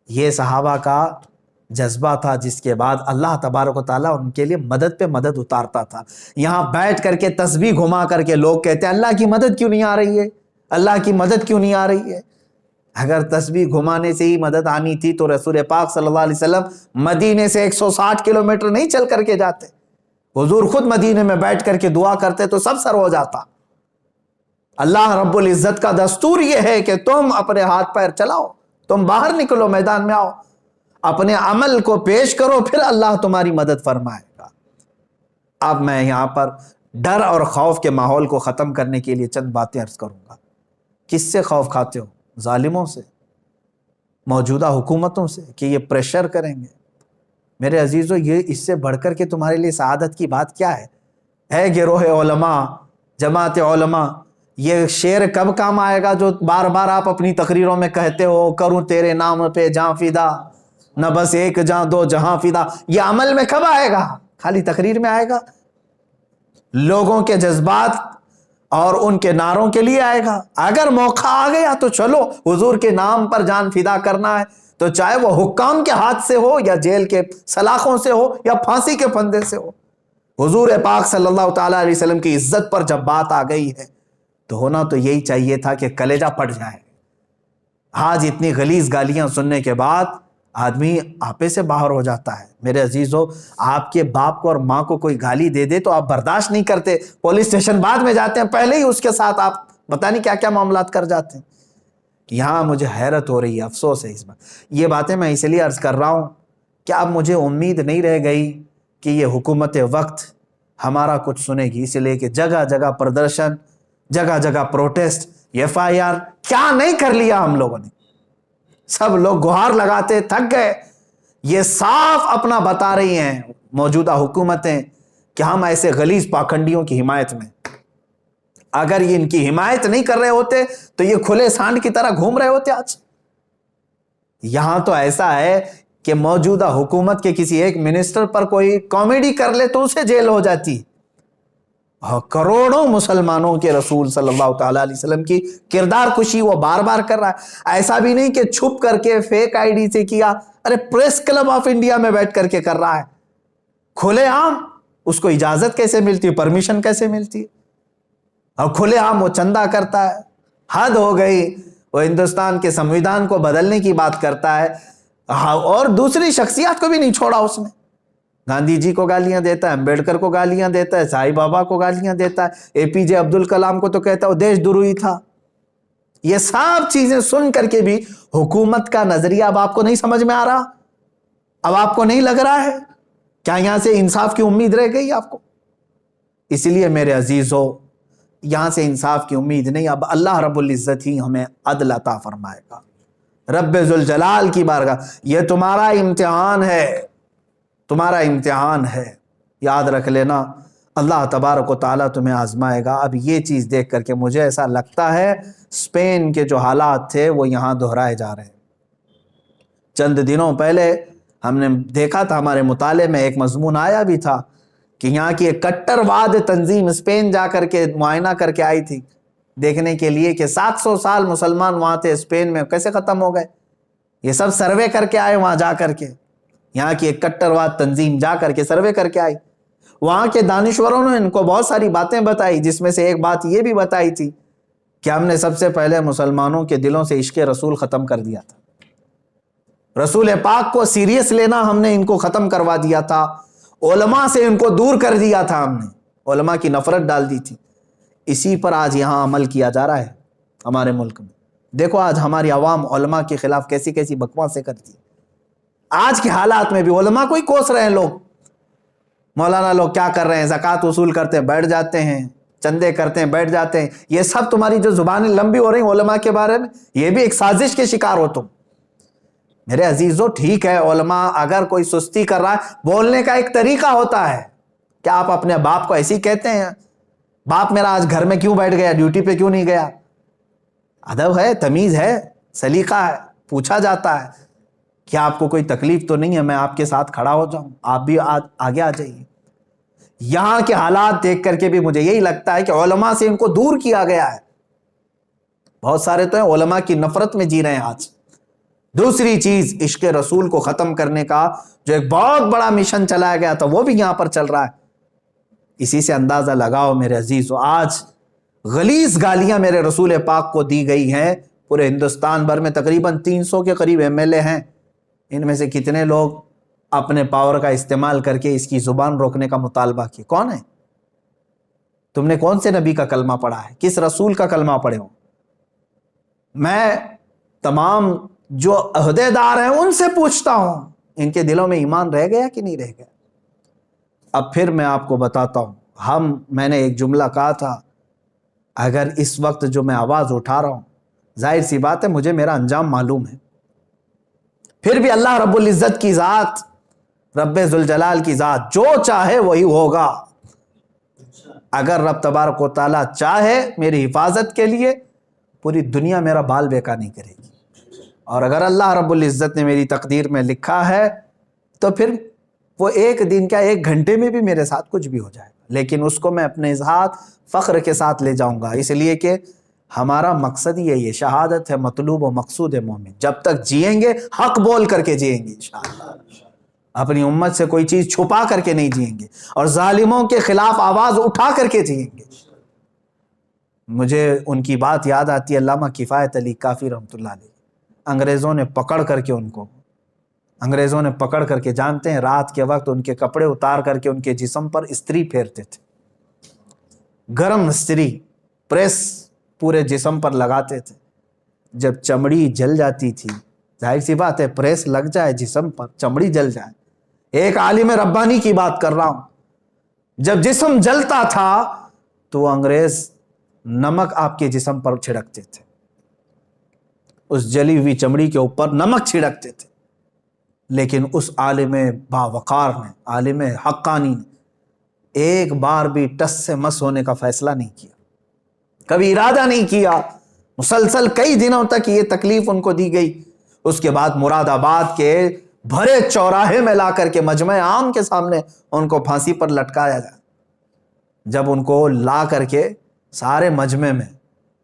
یہ صحابہ کا جذبہ تھا جس کے بعد اللہ تبارک و تعالیٰ ان کے لیے مدد پہ مدد اتارتا تھا. یہاں بیٹھ کر کے تسبیح گھما کر کے لوگ کہتے ہیں اللہ کی مدد کیوں نہیں آ رہی ہے، اللہ کی مدد کیوں نہیں آ رہی ہے. اگر تسبیح گھمانے سے ہی مدد آنی تھی تو رسول پاک صلی اللہ علیہ وسلم مدینے سے 160 کلومیٹر نہیں چل کر کے جاتے. حضور خود مدینے میں بیٹھ کر کے دعا کرتے تو سب سر ہو جاتا. اللہ رب العزت کا دستور یہ ہے کہ تم اپنے ہاتھ پیر چلاؤ، تم باہر نکلو، میدان میں آؤ، اپنے عمل کو پیش کرو، پھر اللہ تمہاری مدد فرمائے گا. اب میں یہاں پر ڈر اور خوف کے ماحول کو ختم کرنے کے لیے چند باتیں عرض کروں گا. کس سے خوف کھاتے ہو؟ ظالموں سے، موجودہ حکومتوں سے کہ یہ پریشر کریں گے. میرے عزیزو، یہ اس سے بڑھ کر کے تمہارے لیے سعادت کی بات کیا ہے؟ اے گروہ علماء، جماعت علماء، یہ شعر کب کام آئے گا جو بار بار آپ اپنی تقریروں میں کہتے ہو، کروں تیرے نام پہ جاں فدا، نہ بس ایک جاں دو جہاں فدا؟ یہ عمل میں کب آئے گا؟ خالی تقریر میں آئے گا؟ لوگوں کے جذبات اور ان کے نعروں کے لیے آئے گا؟ اگر موقع آ گیا تو چلو، حضور کے نام پر جان فدا کرنا ہے تو چاہے وہ حکام کے ہاتھ سے ہو یا جیل کے سلاخوں سے ہو یا پھانسی کے پھندے سے ہو. حضور پاک صلی اللہ تعالیٰ علیہ وسلم کی عزت پر جب بات آ گئی ہے تو ہونا تو یہی چاہیے تھا کہ کلیجہ پھٹ جائے. آج اتنی غلیظ گالیاں سننے کے بعد آدمی آپے سے باہر ہو جاتا ہے. میرے عزیزو، آپ کے باپ کو اور ماں کو کوئی گالی دے دے تو آپ برداشت نہیں کرتے، پولیس اسٹیشن بعد میں جاتے ہیں، پہلے ہی اس کے ساتھ آپ پتہ نہیں کیا کیا معاملات کر جاتے ہیں. یہاں مجھے حیرت ہو رہی ہے، افسوس ہے اس بات. یہ باتیں میں اس لیے عرض کر رہا ہوں کہ اب مجھے امید نہیں رہ گئی کہ یہ حکومت وقت ہمارا کچھ سنے گی، اس لیے کہ جگہ جگہ پردرشن، جگہ جگہ پروٹیسٹ، FIR، کیا نہیں کر لیا ہم لوگوں نے. سب لوگ گہار لگاتے تھک گئے. یہ صاف اپنا بتا رہی ہیں موجودہ حکومتیں کہ ہم ایسے غلیظ پاکھنڈیوں کی حمایت میں. اگر یہ ان کی حمایت نہیں کر رہے ہوتے تو یہ کھلے سانڈ کی طرح گھوم رہے ہوتے آج. یہاں تو ایسا ہے کہ موجودہ حکومت کے کسی ایک منسٹر پر کوئی کامیڈی کر لے تو اسے جیل ہو جاتی. کروڑوں مسلمانوں کے رسول صلی اللہ تعالی علیہ وسلم کی کردار کشی وہ بار بار کر رہا ہے. ایسا بھی نہیں کہ چھپ کر کے فیک ID سے کیا، ارے پریس کلب آف انڈیا میں بیٹھ کر کے کر رہا ہے کھلے عام. اس کو اجازت کیسے ملتی، پرمیشن کیسے ملتی؟ اور کھلے عام وہ چندہ کرتا ہے. حد ہو گئی. وہ ہندوستان کے سمویدھان کو بدلنے کی بات کرتا ہے اور دوسری شخصیات کو بھی نہیں چھوڑا اس نے. گاندھی جی کو گالیاں دیتا ہے، امبیڈکر کو گالیاں دیتا ہے، سائی بابا کو گالیاں دیتا ہے، APJ عبد الکلام کو تو کہتا ہے وہ دیش دروہی تھا. یہ سب چیزیں سن کر کے بھی حکومت کا نظریہ اب آپ کو نہیں سمجھ میں آ رہا؟ اب آپ کو نہیں لگ رہا ہے کیا یہاں سے انصاف کی امید رہ گئی آپ کو؟ اس لیے میرے عزیزو، یہاں سے انصاف کی امید نہیں. اب اللہ رب العزت ہی ہمیں عدل عطا فرمائے گا. رب ذوالجلال کی بارگاہ، یہ تمہارا امتحان ہے، تمہارا امتحان ہے. یاد رکھ لینا، اللہ تبارک و تعالیٰ تمہیں آزمائے گا. اب یہ چیز دیکھ کر کے مجھے ایسا لگتا ہے اسپین کے جو حالات تھے وہ یہاں دہرائے جا رہے ہیں. چند دنوں پہلے ہم نے دیکھا تھا، ہمارے مطالعے میں ایک مضمون آیا بھی تھا کہ یہاں کی ایک کٹر واد تنظیم اسپین جا کر کے معائنہ کر کے آئی تھی دیکھنے کے لیے کہ 700 سال مسلمان وہاں تھے اسپین میں کیسے ختم ہو گئے. یہ سب سروے کر کے آئے وہاں جا کر کے. یہاں کی ایک کٹر واد تنظیم جا کر کے سروے کر کے آئی. وہاں کے دانشوروں نے ان کو بہت ساری باتیں بتائی، جس میں سے ایک بات یہ بھی بتائی تھی کہ ہم نے سب سے پہلے مسلمانوں کے دلوں سے عشق رسول ختم کر دیا تھا. رسول پاک کو سیریس لینا ہم نے ان کو ختم کروا دیا تھا. علماء سے ان کو دور کر دیا تھا ہم نے، علماء کی نفرت ڈال دی تھی. اسی پر آج یہاں عمل کیا جا رہا ہے ہمارے ملک میں. دیکھو آج ہماری عوام علماء کے خلاف کیسی کیسی بکواسیں کرتی ہے. آج کے حالات میں بھی علماء کو ہی کوس رہے ہیں لوگ. مولانا لوگ کیا کر رہے ہیں؟ زکوٰۃ وصول کرتے ہیں بیٹھ جاتے ہیں، چندے کرتے ہیں بیٹھ جاتے ہیں. یہ سب تمہاری جو زبانیں لمبی ہو رہی ہیں علماء کے بارے میں، یہ بھی ایک سازش کے شکار ہو تم. میرے عزیزو ٹھیک ہے، علماء اگر کوئی سستی کر رہا ہے، بولنے کا ایک طریقہ ہوتا ہے. کیا آپ اپنے باپ کو ایسے ہی کہتے ہیں باپ میرا آج گھر میں کیوں بیٹھ گیا، ڈیوٹی پہ کیوں نہیں گیا؟ ادب ہے، تمیز ہے، سلیقہ ہے. پوچھا جاتا ہے کیا آپ کو کوئی تکلیف تو نہیں ہے میں آپ کے ساتھ کھڑا ہو جاؤں، آپ بھی آگے آ جائیے. یہاں کے حالات دیکھ کر کے بھی مجھے یہی لگتا ہے کہ علماء سے ان کو دور کیا گیا ہے. بہت سارے تو ہیں علماء کی نفرت میں جی رہے ہیں آج. دوسری چیز، عشق رسول کو ختم کرنے کا جو ایک بہت بڑا مشن چلایا گیا تھا وہ بھی یہاں پر چل رہا ہے. اسی سے اندازہ لگاؤ میرے عزیزو، آج غلیظ گالیاں میرے رسول پاک کو دی گئی ہیں. پورے ہندوستان بھر میں تقریباً 300 کے قریب MLA ہیں. ان میں سے کتنے لوگ اپنے پاور کا استعمال کر کے اس کی زبان روکنے کا مطالبہ کیے؟ کون ہے؟ تم نے کون سے نبی کا کلمہ پڑھا ہے؟ کس رسول کا کلمہ پڑھے ہو؟ میں تمام جو عہدے دار ہیں ان سے پوچھتا ہوں ان کے دلوں میں ایمان رہ گیا کہ نہیں رہ گیا؟ اب پھر میں آپ کو بتاتا ہوں، میں نے ایک جملہ کہا تھا، اگر اس وقت جو میں آواز اٹھا رہا ہوں، ظاہر سی بات ہے مجھے میرا انجام معلوم ہے، پھر بھی اللہ رب العزت کی ذات، رب ذوالجلال کی ذات جو چاہے وہی ہوگا. اگر رب تبارک و تعالیٰ چاہے میری حفاظت کے لیے، پوری دنیا میرا بال بیکا نہیں کرے گی. اور اگر اللہ رب العزت نے میری تقدیر میں لکھا ہے تو پھر وہ ایک دن کیا، ایک گھنٹے میں بھی میرے ساتھ کچھ بھی ہو جائے گا، لیکن اس کو میں اپنے ذات فخر کے ساتھ لے جاؤں گا. اس لیے کہ ہمارا مقصد یہ شہادت ہے، مطلوب و مقصود ہے مومن. جب تک جئیں گے حق بول کر کے جئیں گے انشاءاللہ. اپنی امت سے کوئی چیز چھپا کر کے نہیں جئیں گے، اور ظالموں کے خلاف آواز اٹھا کر کے جئیں گے. مجھے ان کی بات یاد آتی ہے، علامہ کفایت علی کافی رحمۃ اللہ علیہ. انگریزوں نے پکڑ کر کے جانتے ہیں رات کے وقت ان کے کپڑے اتار کر کے ان کے جسم پر استری پھیرتے تھے، گرم استری پریس پورے جسم پر لگاتے تھے. جب چمڑی جل جاتی تھی، ظاہر سی بات ہے پریس لگ جائے جسم پر، چمڑی جل جائے، ایک عالم ربانی کی بات کر رہا ہوں، جب جسم جلتا تھا تو وہ انگریز نمک آپ کے جسم پر چھڑکتے تھے، اس جلی ہوئی چمڑی کے اوپر نمک چھڑکتے تھے، لیکن اس عالم باوقار نے، عالم حقانی نے ایک بار بھی ٹس سے مس ہونے کا فیصلہ نہیں کیا، کبھی ارادہ نہیں کیا، مسلسل کئی دنوں تک یہ تکلیف ان کو دی گئی۔ اس کے بعد مراد آباد کے بھرے چوراہے میں لا کر کے مجمع عام کے سامنے ان کو پھانسی پر لٹکایا گیا۔ جب ان کو لا کر کے سارے مجمع میں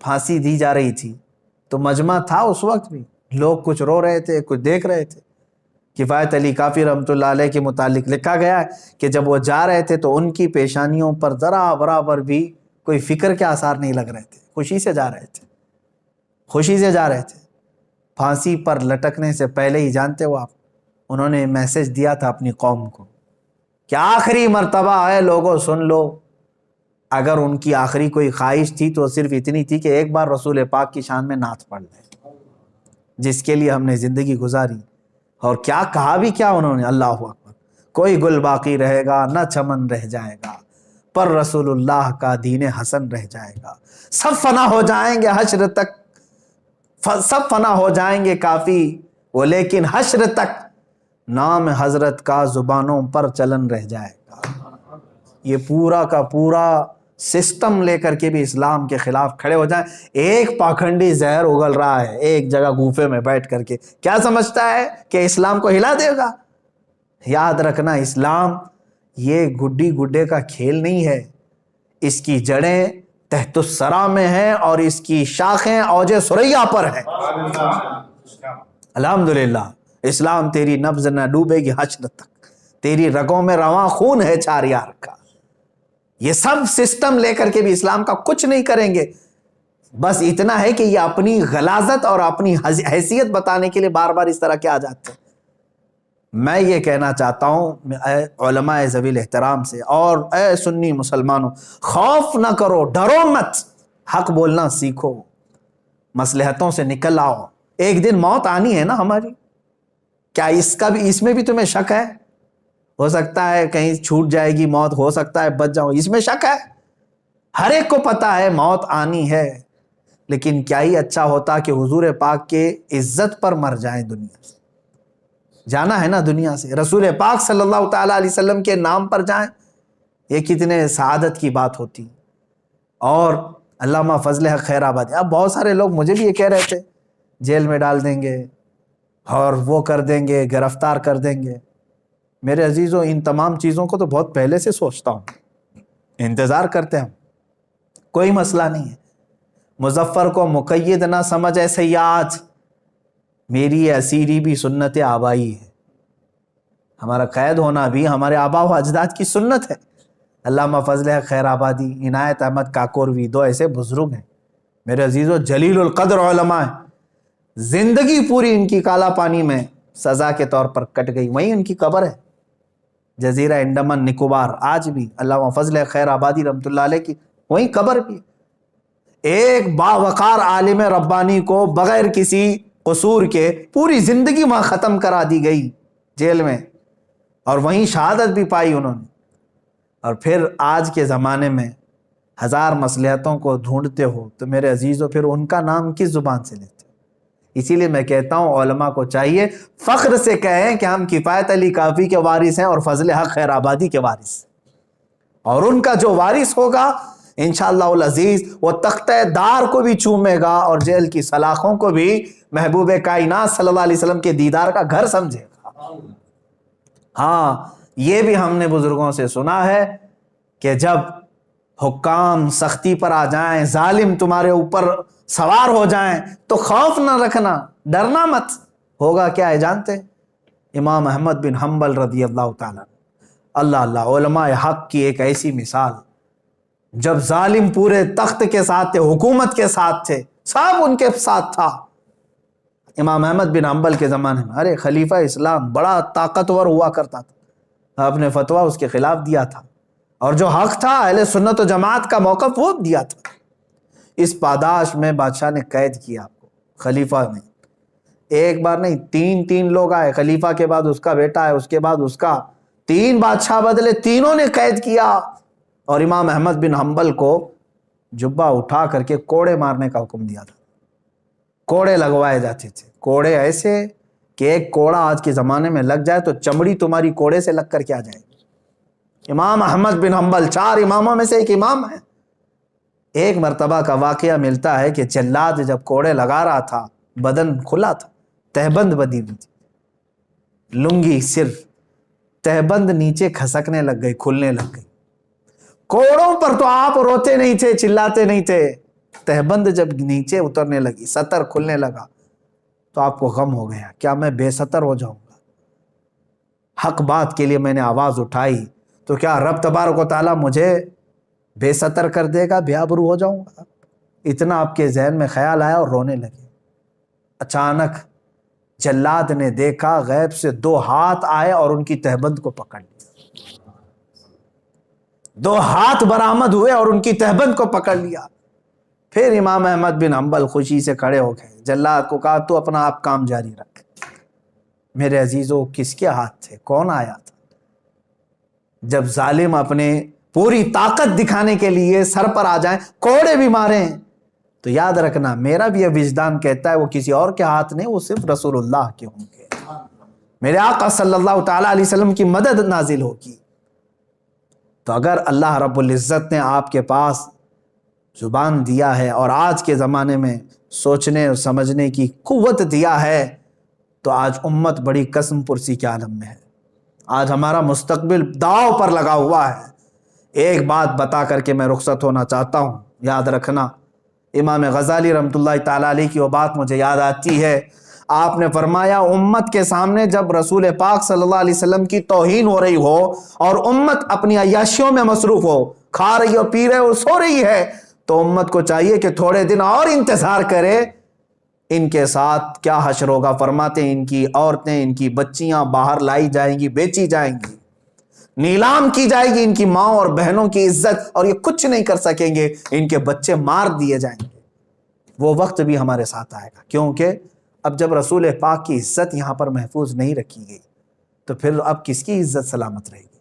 پھانسی دی جا رہی تھی تو مجمع تھا اس وقت بھی، لوگ کچھ رو رہے تھے، کچھ دیکھ رہے تھے۔ کفایت علی کافی رحمۃ اللہ علیہ کے متعلق لکھا گیا ہے کہ جب وہ جا رہے تھے تو ان کی پیشانیوں پر ذرا برابر بھی کوئی فکر کے آثار نہیں لگ رہے تھے، خوشی سے جا رہے تھے، خوشی سے جا رہے تھے۔ پھانسی پر لٹکنے سے پہلے ہی جانتے ہو آپ، انہوں نے میسج دیا تھا اپنی قوم کو کہ آخری مرتبہ ہے لوگوں سن لو۔ اگر ان کی آخری کوئی خواہش تھی تو صرف اتنی تھی کہ ایک بار رسول پاک کی شان میں نعت پڑھ لیں، جس کے لیے ہم نے زندگی گزاری۔ اور کیا کہا بھی کیا انہوں نے، اللہ اکبر، کوئی گل باقی رہے گا نہ چمن رہ جائے گا، پر رسول اللہ کا دین حسن رہ جائے گا، سب فنا ہو جائیں گے حشر تک، سب فنا ہو جائیں گے کافی وہ، لیکن حشر تک نام حضرت کا زبانوں پر چلن رہ جائے گا۔ یہ پورا کا پورا سسٹم لے کر کے بھی اسلام کے خلاف کھڑے ہو جائیں۔ ایک پاکھنڈی زہر اگل رہا ہے ایک جگہ گوفے میں بیٹھ کر کے، کیا سمجھتا ہے کہ اسلام کو ہلا دے گا؟ یاد رکھنا، اسلام یہ گڈی گڈے کا کھیل نہیں ہے، اس کی جڑیں تحت الثری میں ہیں اور اس کی شاخیں اوج ثریا پر ہیں۔ الحمدللہ اسلام تیری نبض نہ ڈوبے گی حشر تک، تیری رگوں میں رواں خون ہے چار یار کا۔ یہ سب سسٹم لے کر کے بھی اسلام کا کچھ نہیں کریں گے، بس اتنا ہے کہ یہ اپنی غلاظت اور اپنی حیثیت بتانے کے لیے بار بار اس طرح کے آ جاتے ہیں۔ میں یہ کہنا چاہتا ہوں اے علماء ذوی الاحترام سے اور اے سنی مسلمانوں، خوف نہ کرو، ڈرو مت، حق بولنا سیکھو، مصلحتوں سے نکل آؤ۔ ایک دن موت آنی ہے نا ہماری، کیا اس میں بھی تمہیں شک ہے؟ ہو سکتا ہے کہیں چھوٹ جائے گی موت، ہو سکتا ہے بچ جاؤ، اس میں شک ہے؟ ہر ایک کو پتا ہے موت آنی ہے، لیکن کیا ہی اچھا ہوتا کہ حضور پاک کے عزت پر مر جائیں، دنیا سے جانا ہے نا، دنیا سے رسول پاک صلی اللہ تعالیٰ علیہ وسلم کے نام پر جائیں، یہ کتنے سعادت کی بات ہوتی۔ اور علامہ فضل حق خیر آبادی، اب بہت سارے لوگ مجھے بھی یہ کہہ رہے تھے جیل میں ڈال دیں گے اور وہ کر دیں گے، گرفتار کر دیں گے۔ میرے عزیزوں، ان تمام چیزوں کو تو بہت پہلے سے سوچتا ہوں، انتظار کرتے ہیں، کوئی مسئلہ نہیں ہے۔ مظفر کو مقید نہ سمجھ اے سیاد، میری اسیری بھی سنت آبائی ہے، ہمارا قید ہونا بھی ہمارے آبا و اجداد کی سنت ہے۔ علامہ فضل حق خیر آبادی، عنایت احمد کاکوروی، دو ایسے بزرگ ہیں میرے عزیزوں، جلیل القدر علماء ہیں، زندگی پوری ان کی کالا پانی میں سزا کے طور پر کٹ گئی، وہیں ان کی قبر ہے، جزیرہ انڈمان نکوبار، آج بھی علامہ فضل حق خیر آبادی رحمۃ اللہ علیہ کی وہیں قبر بھی۔ ایک باوقار عالم ربانی کو بغیر کسی قصور کے پوری زندگی وہاں ختم کرا دی گئی جیل میں، اور وہیں شہادت بھی پائی انہوں نے۔ اور پھر آج کے زمانے میں ہزار مصلحتوں کو ڈھونڈتے ہو تو میرے عزیزوں پھر ان کا نام کس زبان سے لیتے؟ اسی لیے میں کہتا ہوں علماء کو چاہیے فخر سے کہیں کہ ہم کفایت علی کافی کے وارث ہیں اور فضل حق خیر آبادی کے وارث، اور ان کا جو وارث ہوگا انشاءاللہ العزیز وہ تختہ دار کو بھی چومے گا اور جیل کی سلاخوں کو بھی محبوب کائنات صلی اللہ علیہ وسلم کے دیدار کا گھر سمجھے گا۔ ہاں، یہ بھی ہم نے بزرگوں سے سنا ہے کہ جب حکام سختی پر آ جائیں، ظالم تمہارے اوپر سوار ہو جائیں تو خوف نہ رکھنا، ڈرنا مت۔ ہوگا کیا ہے جانتے؟ امام احمد بن حنبل رضی اللہ تعالیٰ، اللہ علماء حق کی ایک ایسی مثال، جب ظالم پورے تخت کے ساتھ تھے، حکومت کے ساتھ تھے، سب ان کے ساتھ تھا۔ امام احمد بن حنبل کے زمانے میں ارے خلیفہ اسلام بڑا طاقتور ہوا کرتا تھا، آپ نے فتویٰ اس کے خلاف دیا تھا، اور جو حق تھا اہل سنت و جماعت کا موقف وہ دیا تھا۔ اس پاداش میں بادشاہ نے قید کیا آپ کو، خلیفہ نے ایک بار نہیں 3 لوگ آئے، خلیفہ کے بعد اس کا بیٹا ہے، اس کے بعد اس کا، 3 بادشاہ بدلے، تینوں نے قید کیا، اور امام احمد بن حنبل کو جبہ اٹھا کر کے کوڑے مارنے کا حکم دیا تھا۔ کوڑے لگوائے جاتے تھے، کوڑے ایسے کہ ایک کوڑا آج کے زمانے میں لگ جائے تو چمڑی تمہاری کوڑے سے لگ کر کے آ جائے گی۔ امام احمد بن حنبل 4 اماموں میں سے ایک امام ہے۔ ایک مرتبہ کا واقعہ ملتا ہے کہ جلاد جب کوڑے لگا رہا تھا، بدن کھلا تھا، تہبند بدی ہوئی تھی، لنگی صرف، تہبند نیچے کھسکنے لگ گئی، کھلنے لگ گئی۔ کوڑوں پر تو آپ روتے نہیں تھے، چلاتے نہیں تھے، تہبند جب نیچے اترنے لگی، سطر کھلنے لگا تو آپ کو غم ہو گیا، کیا میں بے سطر ہو جاؤں گا؟ حق بات کے لیے میں نے آواز اٹھائی تو کیا رب تبارک و تعالیٰ مجھے بے سطر کر دے گا، بے آبرو ہو جاؤں گا؟ اتنا آپ کے ذہن میں خیال آیا اور رونے لگے۔ اچانک جلاد نے دیکھا غیب سے 2 ہاتھ آئے اور ان کی تہبند کو پکڑ لیا، 2 ہاتھ برآمد ہوئے اور ان کی تہبند کو پکڑ لیا۔ پھر امام احمد بن حنبل خوشی سے کھڑے ہو گئے، جلاد کو کہا تو اپنا آپ کام جاری رکھ۔ میرے عزیزو، کس کے ہاتھ تھے؟ کون آیا تھا؟ جب ظالم اپنے پوری طاقت دکھانے کے لیے سر پر آ جائیں، کوڑے بھی ماریں، تو یاد رکھنا میرا بھی یہ وجدان کہتا ہے وہ کسی اور کے ہاتھ نہیں، وہ صرف رسول اللہ کے ہوں گے۔ میرے آقا صلی اللہ تعالیٰ علیہ وسلم کی مدد نازل ہوگی۔ تو اگر اللہ رب العزت نے آپ کے پاس زبان دیا ہے اور آج کے زمانے میں سوچنے اور سمجھنے کی قوت دیا ہے، تو آج امت بڑی قسم پرسی کے عالم میں ہے۔ آج ہمارا مستقبل داؤ پر لگا ہوا ہے۔ ایک بات بتا کر کے میں رخصت ہونا چاہتا ہوں، یاد رکھنا، امام غزالی رحمۃ اللہ تعالیٰ علیہ کی وہ بات مجھے یاد آتی ہے۔ آپ نے فرمایا امت کے سامنے جب رسول پاک صلی اللہ علیہ وسلم کی توہین ہو رہی ہو اور امت اپنی عیاشیوں میں مصروف ہو، کھا رہی ہو، پی رہے ہو، سو رہی ہے، تو امت کو چاہیے کہ تھوڑے دن اور انتظار کرے، ان کے ساتھ کیا حشر ہوگا۔ فرماتے ہیں ان کی عورتیں، ان کی بچیاں باہر لائی جائیں گی، بیچی جائیں گی، نیلام کی جائے گی، ان کی ماں اور بہنوں کی عزت، اور یہ کچھ نہیں کر سکیں گے، ان کے بچے مار دیے جائیں گے۔ وہ وقت بھی ہمارے ساتھ آئے گا، کیونکہ اب جب رسول پاک کی عزت یہاں پر محفوظ نہیں رکھی گئی تو پھر اب کس کی عزت سلامت رہے گی؟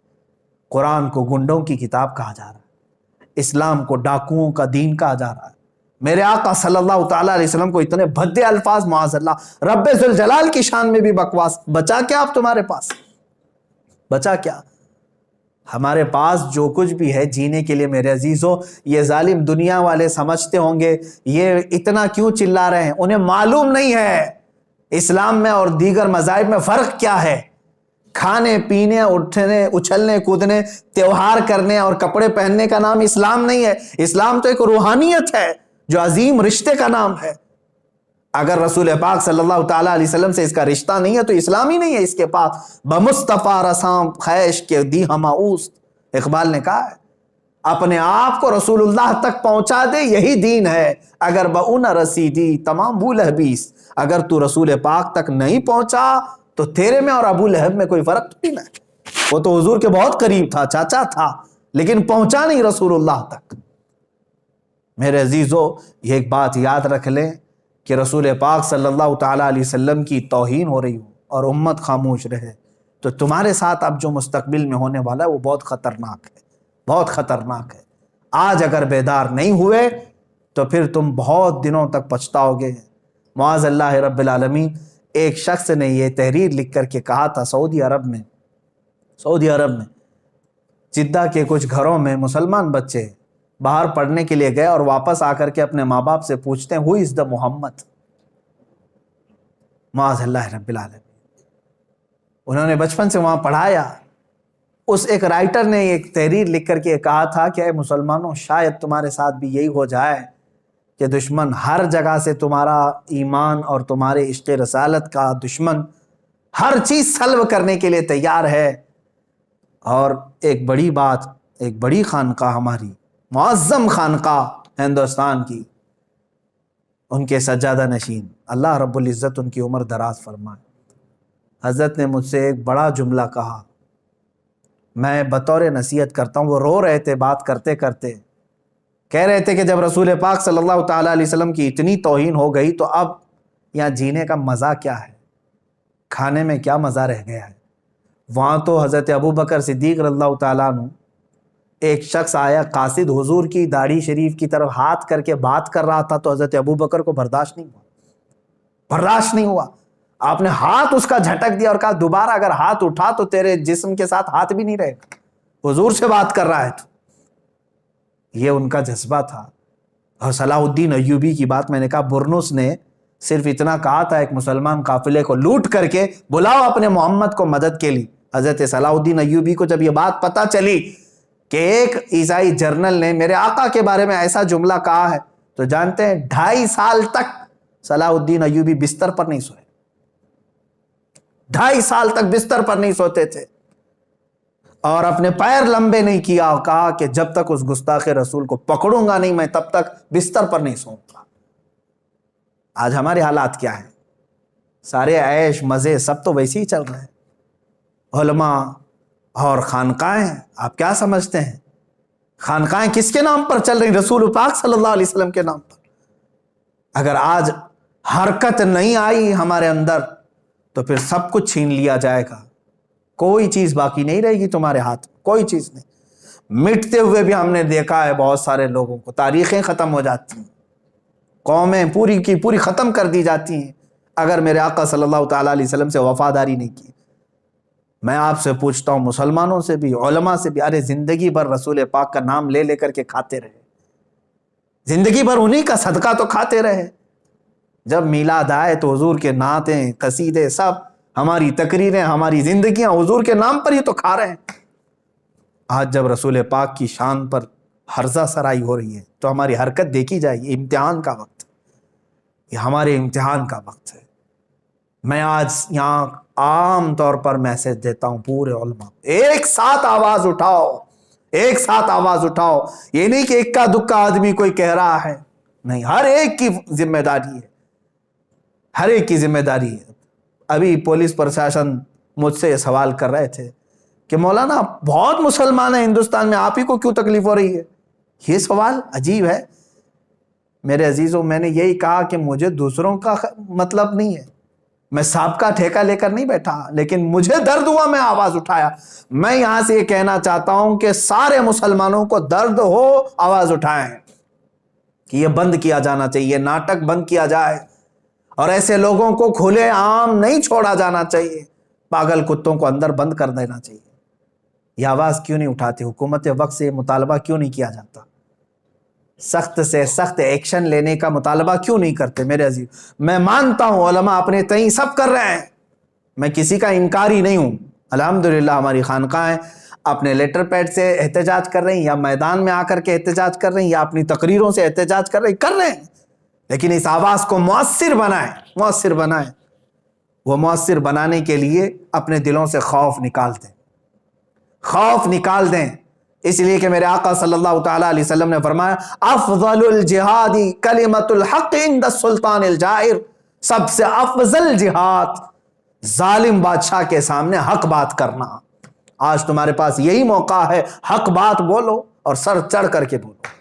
قرآن کو گنڈوں کی کتاب کہا جا رہا ہے، اسلام کو ڈاکوؤں کا دین کہا جا رہا ہے۔ میرے آقا صلی اللہ تعالیٰ علیہ وسلم کو اتنے بھدے الفاظ، معاذ اللہ، رب ذوالجلال کی شان میں بھی بکواس، بچا کیا اب تمہارے پاس؟ بچا کیا؟ ہمارے پاس جو کچھ بھی ہے جینے کے لیے میرے عزیزو، یہ ظالم دنیا والے سمجھتے ہوں گے یہ اتنا کیوں چلا رہے ہیں، انہیں معلوم نہیں ہے اسلام میں اور دیگر مذاہب میں فرق کیا ہے۔ کھانے پینے، اٹھنے، اچھلنے کودنے، تیوہار کرنے اور کپڑے پہننے کا نام اسلام نہیں ہے۔ اسلام تو ایک روحانیت ہے جو عظیم رشتے کا نام ہے۔ اگر رسول پاک صلی اللہ تعالیٰ علیہ وسلم سے اس کا رشتہ نہیں ہے تو اسلام ہی نہیں ہے اس کے پاس۔ بمصطفیٰ رسام خیش کے دی ہماؤست، اقبال نے کہا ہے، اپنے آپ کو رسول اللہ تک پہنچا دے یہی دین ہے، اگر بہو نہ رسیدی تمام ابو لہبیس۔ اگر تو رسول پاک تک نہیں پہنچا تو تیرے میں اور ابو لہب میں کوئی فرق نہیں ہے۔ وہ تو حضور کے بہت قریب تھا، چاچا تھا، لیکن پہنچا نہیں رسول اللہ تک۔ میرے عزیزو، یہ ایک بات یاد رکھ لیں کہ رسول پاک صلی اللہ تعالیٰ علیہ وسلم کی توہین ہو رہی ہو اور امت خاموش رہے تو تمہارے ساتھ اب جو مستقبل میں ہونے والا ہے وہ بہت خطرناک ہے، بہت خطرناک ہے۔ آج اگر بیدار نہیں ہوئے تو پھر تم بہت دنوں تک پچھتاؤ گے۔ معاذ اللہ رب العالمین، ایک شخص نے یہ تحریر لکھ کر کے کہا تھا، سعودی عرب میں جدہ کے کچھ گھروں میں مسلمان بچے باہر پڑھنے کے لیے گئے اور واپس آ کر کے اپنے ماں باپ سے پوچھتے ہیں، ہو از دا محمد؟ معاذ اللہ رب العالمین، انہوں نے بچپن سے وہاں پڑھایا۔ اس ایک رائٹر نے ایک تحریر لکھ کر کے کہا تھا کہ اے مسلمانوں، شاید تمہارے ساتھ بھی یہی ہو جائے کہ دشمن ہر جگہ سے تمہارا ایمان اور تمہارے عشق رسالت کا دشمن ہر چیز سلب کرنے کے لیے تیار ہے، اور ایک بڑی بات، ایک بڑی خانقاہ، ہماری معظم خانقاہ ہندوستان کی، ان کے سجادہ نشین، اللہ رب العزت ان کی عمر دراز فرمائے، حضرت نے مجھ سے ایک بڑا جملہ کہا، میں بطور نصیحت کرتا ہوں۔ وہ رو رہے تھے بات کرتے کرتے، کہہ رہے تھے کہ جب رسول پاک صلی اللہ تعالیٰ علیہ وسلم کی اتنی توہین ہو گئی تو اب یہاں جینے کا مزہ کیا ہے، کھانے میں کیا مزہ رہ گیا ہے؟ وہاں تو حضرت ابو بکر صدیق رضی اللہ تعالیٰ عنہ، ایک شخص آیا قاصد حضور کی داڑھی شریف کی طرف ہاتھ کر کے بات کر رہا تھا، تو حضرت ابو بکر کو برداشت نہیں ہوا. آپ نے ہاتھ اس کا جھٹک دیا اور کہا دوبارہ اگر ہاتھ اٹھا تو تیرے جسم کے ساتھ ہاتھ بھی نہیں رہے گا، حضور سے بات کر رہا ہے تو. یہ ان کا جذبہ تھا. اور صلاح الدین ایوبی کی بات میں نے کہا، برنس نے صرف اتنا کہا تھا ایک مسلمان قافلے کو لوٹ کر کے بلاؤ اپنے محمد کو مدد کے لیے. حضرت صلاح الدین ایوبی کو جب یہ بات پتا چلی کہ ایک عیسائی جرنل نے میرے آقا کے بارے میں ایسا جملہ کہا ہے، تو جانتے ہیں 2.5 سال تک صلاح الدین ایوبی بستر پر نہیں سوئے. 2.5 سال تک بستر پر نہیں سوتے تھے اور اپنے پیر لمبے نہیں کیا اور کہا کہ جب تک اس گستاخ رسول کو پکڑوں گا نہیں میں تب تک بستر پر نہیں سوؤں گا. آج ہمارے حالات کیا ہیں؟ سارے عیش مزے سب تو ویسے ہی چل رہے ہیں. علماء اور خانقاہیں، آپ کیا سمجھتے ہیں خانقاہیں کس کے نام پر چل رہی؟ رسول پاک صلی اللہ علیہ وسلم کے نام پر. اگر آج حرکت نہیں آئی ہمارے اندر تو پھر سب کچھ چھین لیا جائے گا، کوئی چیز باقی نہیں رہے گی تمہارے ہاتھ میں، کوئی چیز نہیں. مٹتے ہوئے بھی ہم نے دیکھا ہے بہت سارے لوگوں کو، تاریخیں ختم ہو جاتی ہیں، قومیں پوری کی پوری ختم کر دی جاتی ہیں اگر میرے آقا صلی اللہ تعالیٰ علیہ وسلم سے وفاداری نہیں کی. میں آپ سے پوچھتا ہوں، مسلمانوں سے بھی، علماء سے بھی، ارے زندگی بھر رسول پاک کا نام لے لے کر کے کھاتے رہے، زندگی بھر انہی کا صدقہ تو کھاتے رہے. جب میلاد آئے تو حضور کے نعتیں، قصیدے، سب ہماری تقریریں، ہماری زندگیاں حضور کے نام پر ہی تو کھا رہے ہیں. آج جب رسول پاک کی شان پر ہرزہ سرائی ہو رہی ہے تو ہماری حرکت دیکھی جائے. یہ امتحان کا وقت ہے، یہ ہمارے امتحان کا وقت ہے. میں آج یہاں عام طور پر میسج دیتا ہوں پورے علماء، ایک ساتھ آواز اٹھاؤ، ایک ساتھ آواز اٹھاؤ. یہ نہیں کہ اکا دکا آدمی کوئی کہہ رہا ہے، نہیں، ہر ایک کی ذمہ داری ہے، ہر ایک کی ذمہ داری ہے. ابھی پولیس پرشاسن مجھ سے یہ سوال کر رہے تھے کہ مولانا بہت مسلمان ہیں ہندوستان میں، آپ ہی کو کیوں تکلیف ہو رہی ہے؟ یہ سوال عجیب ہے. میرے عزیزوں، میں نے یہی کہا کہ مجھے دوسروں کا مطلب نہیں ہے، میں سب کا ٹھیکہ لے کر نہیں بیٹھا، لیکن مجھے درد ہوا، میں آواز اٹھایا. میں یہاں سے یہ کہنا چاہتا ہوں کہ سارے مسلمانوں کو درد ہو، آواز اٹھائیں کہ یہ بند کیا جانا چاہیے، ناٹک بند کیا جائے اور ایسے لوگوں کو کھلے عام نہیں چھوڑا جانا چاہیے، پاگل کتوں کو اندر بند کر دینا چاہیے. یہ آواز کیوں نہیں اٹھاتی؟ حکومت وقت سے مطالبہ کیوں نہیں کیا جاتا؟ سخت سے سخت ایکشن لینے کا مطالبہ کیوں نہیں کرتے؟ میرے عزیز، میں مانتا ہوں علماء اپنے تئیں سب کر رہے ہیں، میں کسی کا انکاری نہیں ہوں. الحمدللہ ہماری خانقاہیں اپنے لیٹر پیڈ سے احتجاج کر رہی ہیں، یا میدان میں آ کر کے احتجاج کر رہی ہیں، یا اپنی تقریروں سے احتجاج کر رہے ہیں، لیکن اس آواز کو مؤثر بنائیں. وہ مؤثر بنانے کے لیے اپنے دلوں سے خوف نکال دیں. اس لیے کہ میرے آقا صلی اللہ تعالیٰ علیہ وسلم نے فرمایا، افضل الجہاد کلمۃ الحق عند السلطان الجائر. سب سے افضل جہاد ظالم بادشاہ کے سامنے حق بات کرنا. آج تمہارے پاس یہی موقع ہے، حق بات بولو اور سر چڑھ کر کے بولو.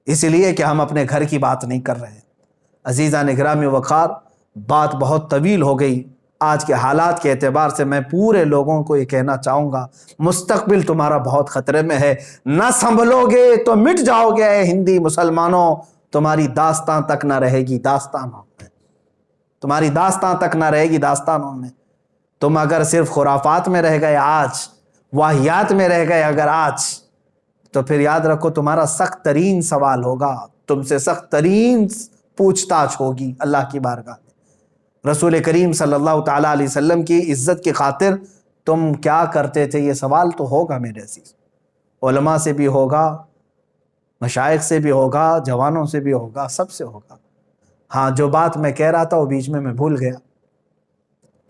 اس لیے کہ ہم اپنے گھر کی بات نہیں کر رہے ہیں. عزیزان گرامی وقار، بات بہت طویل ہو گئی. آج کے حالات کے اعتبار سے میں پورے لوگوں کو یہ کہنا چاہوں گا، مستقبل تمہارا بہت خطرے میں ہے. نہ سنبھلو گے تو مٹ جاؤ گے. اے ہندی مسلمانوں، تمہاری داستان تک نہ رہے گی داستانوں میں، تمہاری داستان تک نہ رہے گی داستانوں میں. تم اگر صرف خرافات میں رہ گئے آج، واہیات میں رہ گئے اگر آج، تو پھر یاد رکھو تمہارا سخت ترین سوال ہوگا، تم سے سخت ترین پوچھ تاچھ ہوگی اللہ کی بارگاہ میں. رسول کریم صلی اللہ تعالیٰ علیہ وسلم کی عزت کی خاطر تم کیا کرتے تھے؟ یہ سوال تو ہوگا میرے عزیز. علماء سے بھی ہوگا، مشائخ سے بھی ہوگا، جوانوں سے بھی ہوگا، سب سے ہوگا. ہاں، جو بات میں کہہ رہا تھا وہ بیچ میں بھول گیا.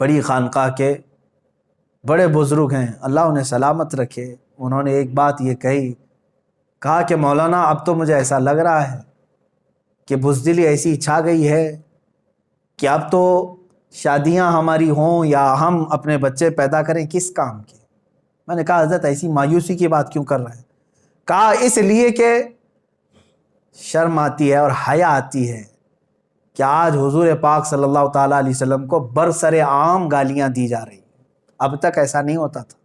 بڑی خانقاہ کے بڑے بزرگ ہیں، اللہ انہیں سلامت رکھے، انہوں نے ایک بات یہ کہا کہ مولانا اب تو مجھے ایسا لگ رہا ہے کہ بزدلی ایسی چھا گئی ہے کہ اب تو شادیاں ہماری ہوں یا ہم اپنے بچے پیدا کریں کس کام کے. میں نے کہا حضرت ایسی مایوسی کی بات کیوں کر رہے ہیں؟ کہا اس لیے کہ شرم آتی ہے اور حیا آتی ہے کہ آج حضور پاک صلی اللہ تعالیٰ علیہ وسلم کو برسر عام گالیاں دی جا رہی ہیں. اب تک ایسا نہیں ہوتا تھا.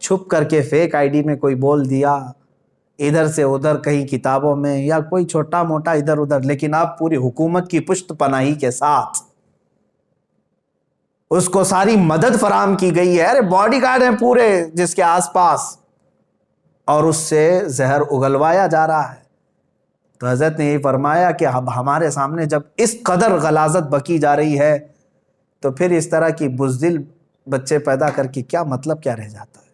چھپ کر کے فیک آئی ڈی میں کوئی بول دیا, ادھر سے ادھر کہیں کتابوں میں, یا کوئی چھوٹا موٹا ادھر ادھر, لیکن اب پوری حکومت کی پشت پناہی کے ساتھ اس کو ساری مدد فراہم کی گئی ہے. ارے باڈی گارڈ ہیں پورے جس کے آس پاس, اور اس سے زہر اگلوایا جا رہا ہے. تو حضرت نے یہ فرمایا کہ اب ہمارے سامنے جب اس قدر غلاظت بکی جا رہی ہے تو پھر اس طرح کی بزدل بچے پیدا کر کے کیا مطلب کیا رہ جاتا ہے.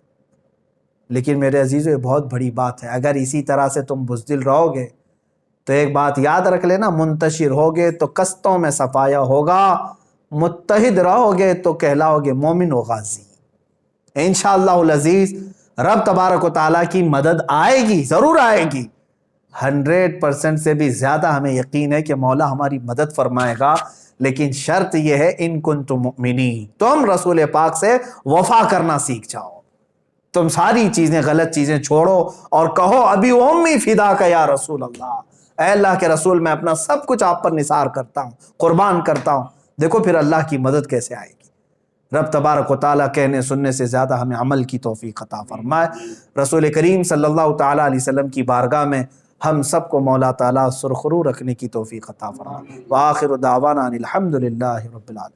لیکن میرے عزیزو یہ بہت بڑی بات ہے. اگر اسی طرح سے تم بزدل رہو گے تو ایک بات یاد رکھ لینا, منتشر ہوگے تو کستوں میں صفایا ہوگا, متحد رہو گے تو کہلاؤ گے مومن و غازی. انشاءاللہ العزیز رب تبارک و تعالیٰ کی مدد آئے گی, ضرور آئے گی. 100% سے بھی زیادہ ہمیں یقین ہے کہ مولا ہماری مدد فرمائے گا. لیکن شرط یہ ہے ان کنتم مؤمنین, تم رسول پاک سے وفا کرنا سیکھ جاؤ. تم ساری چیزیں, غلط چیزیں چھوڑو اور کہو ابھی امی فدا کا یا رسول اللہ, اے اللہ کے رسول میں اپنا سب کچھ آپ پر نثار کرتا ہوں, قربان کرتا ہوں. دیکھو پھر اللہ کی مدد کیسے آئے گی. رب تبارک و تعالیٰ کہنے سننے سے زیادہ ہمیں عمل کی توفیق عطا فرمائے. رسول کریم صلی اللہ تعالیٰ علیہ وسلم کی بارگاہ میں ہم سب کو مولا تعالیٰ سرخرو رکھنے کی توفیق عطا فرمائے. وآخر دعوانا ان الحمد للہ رب العالمین.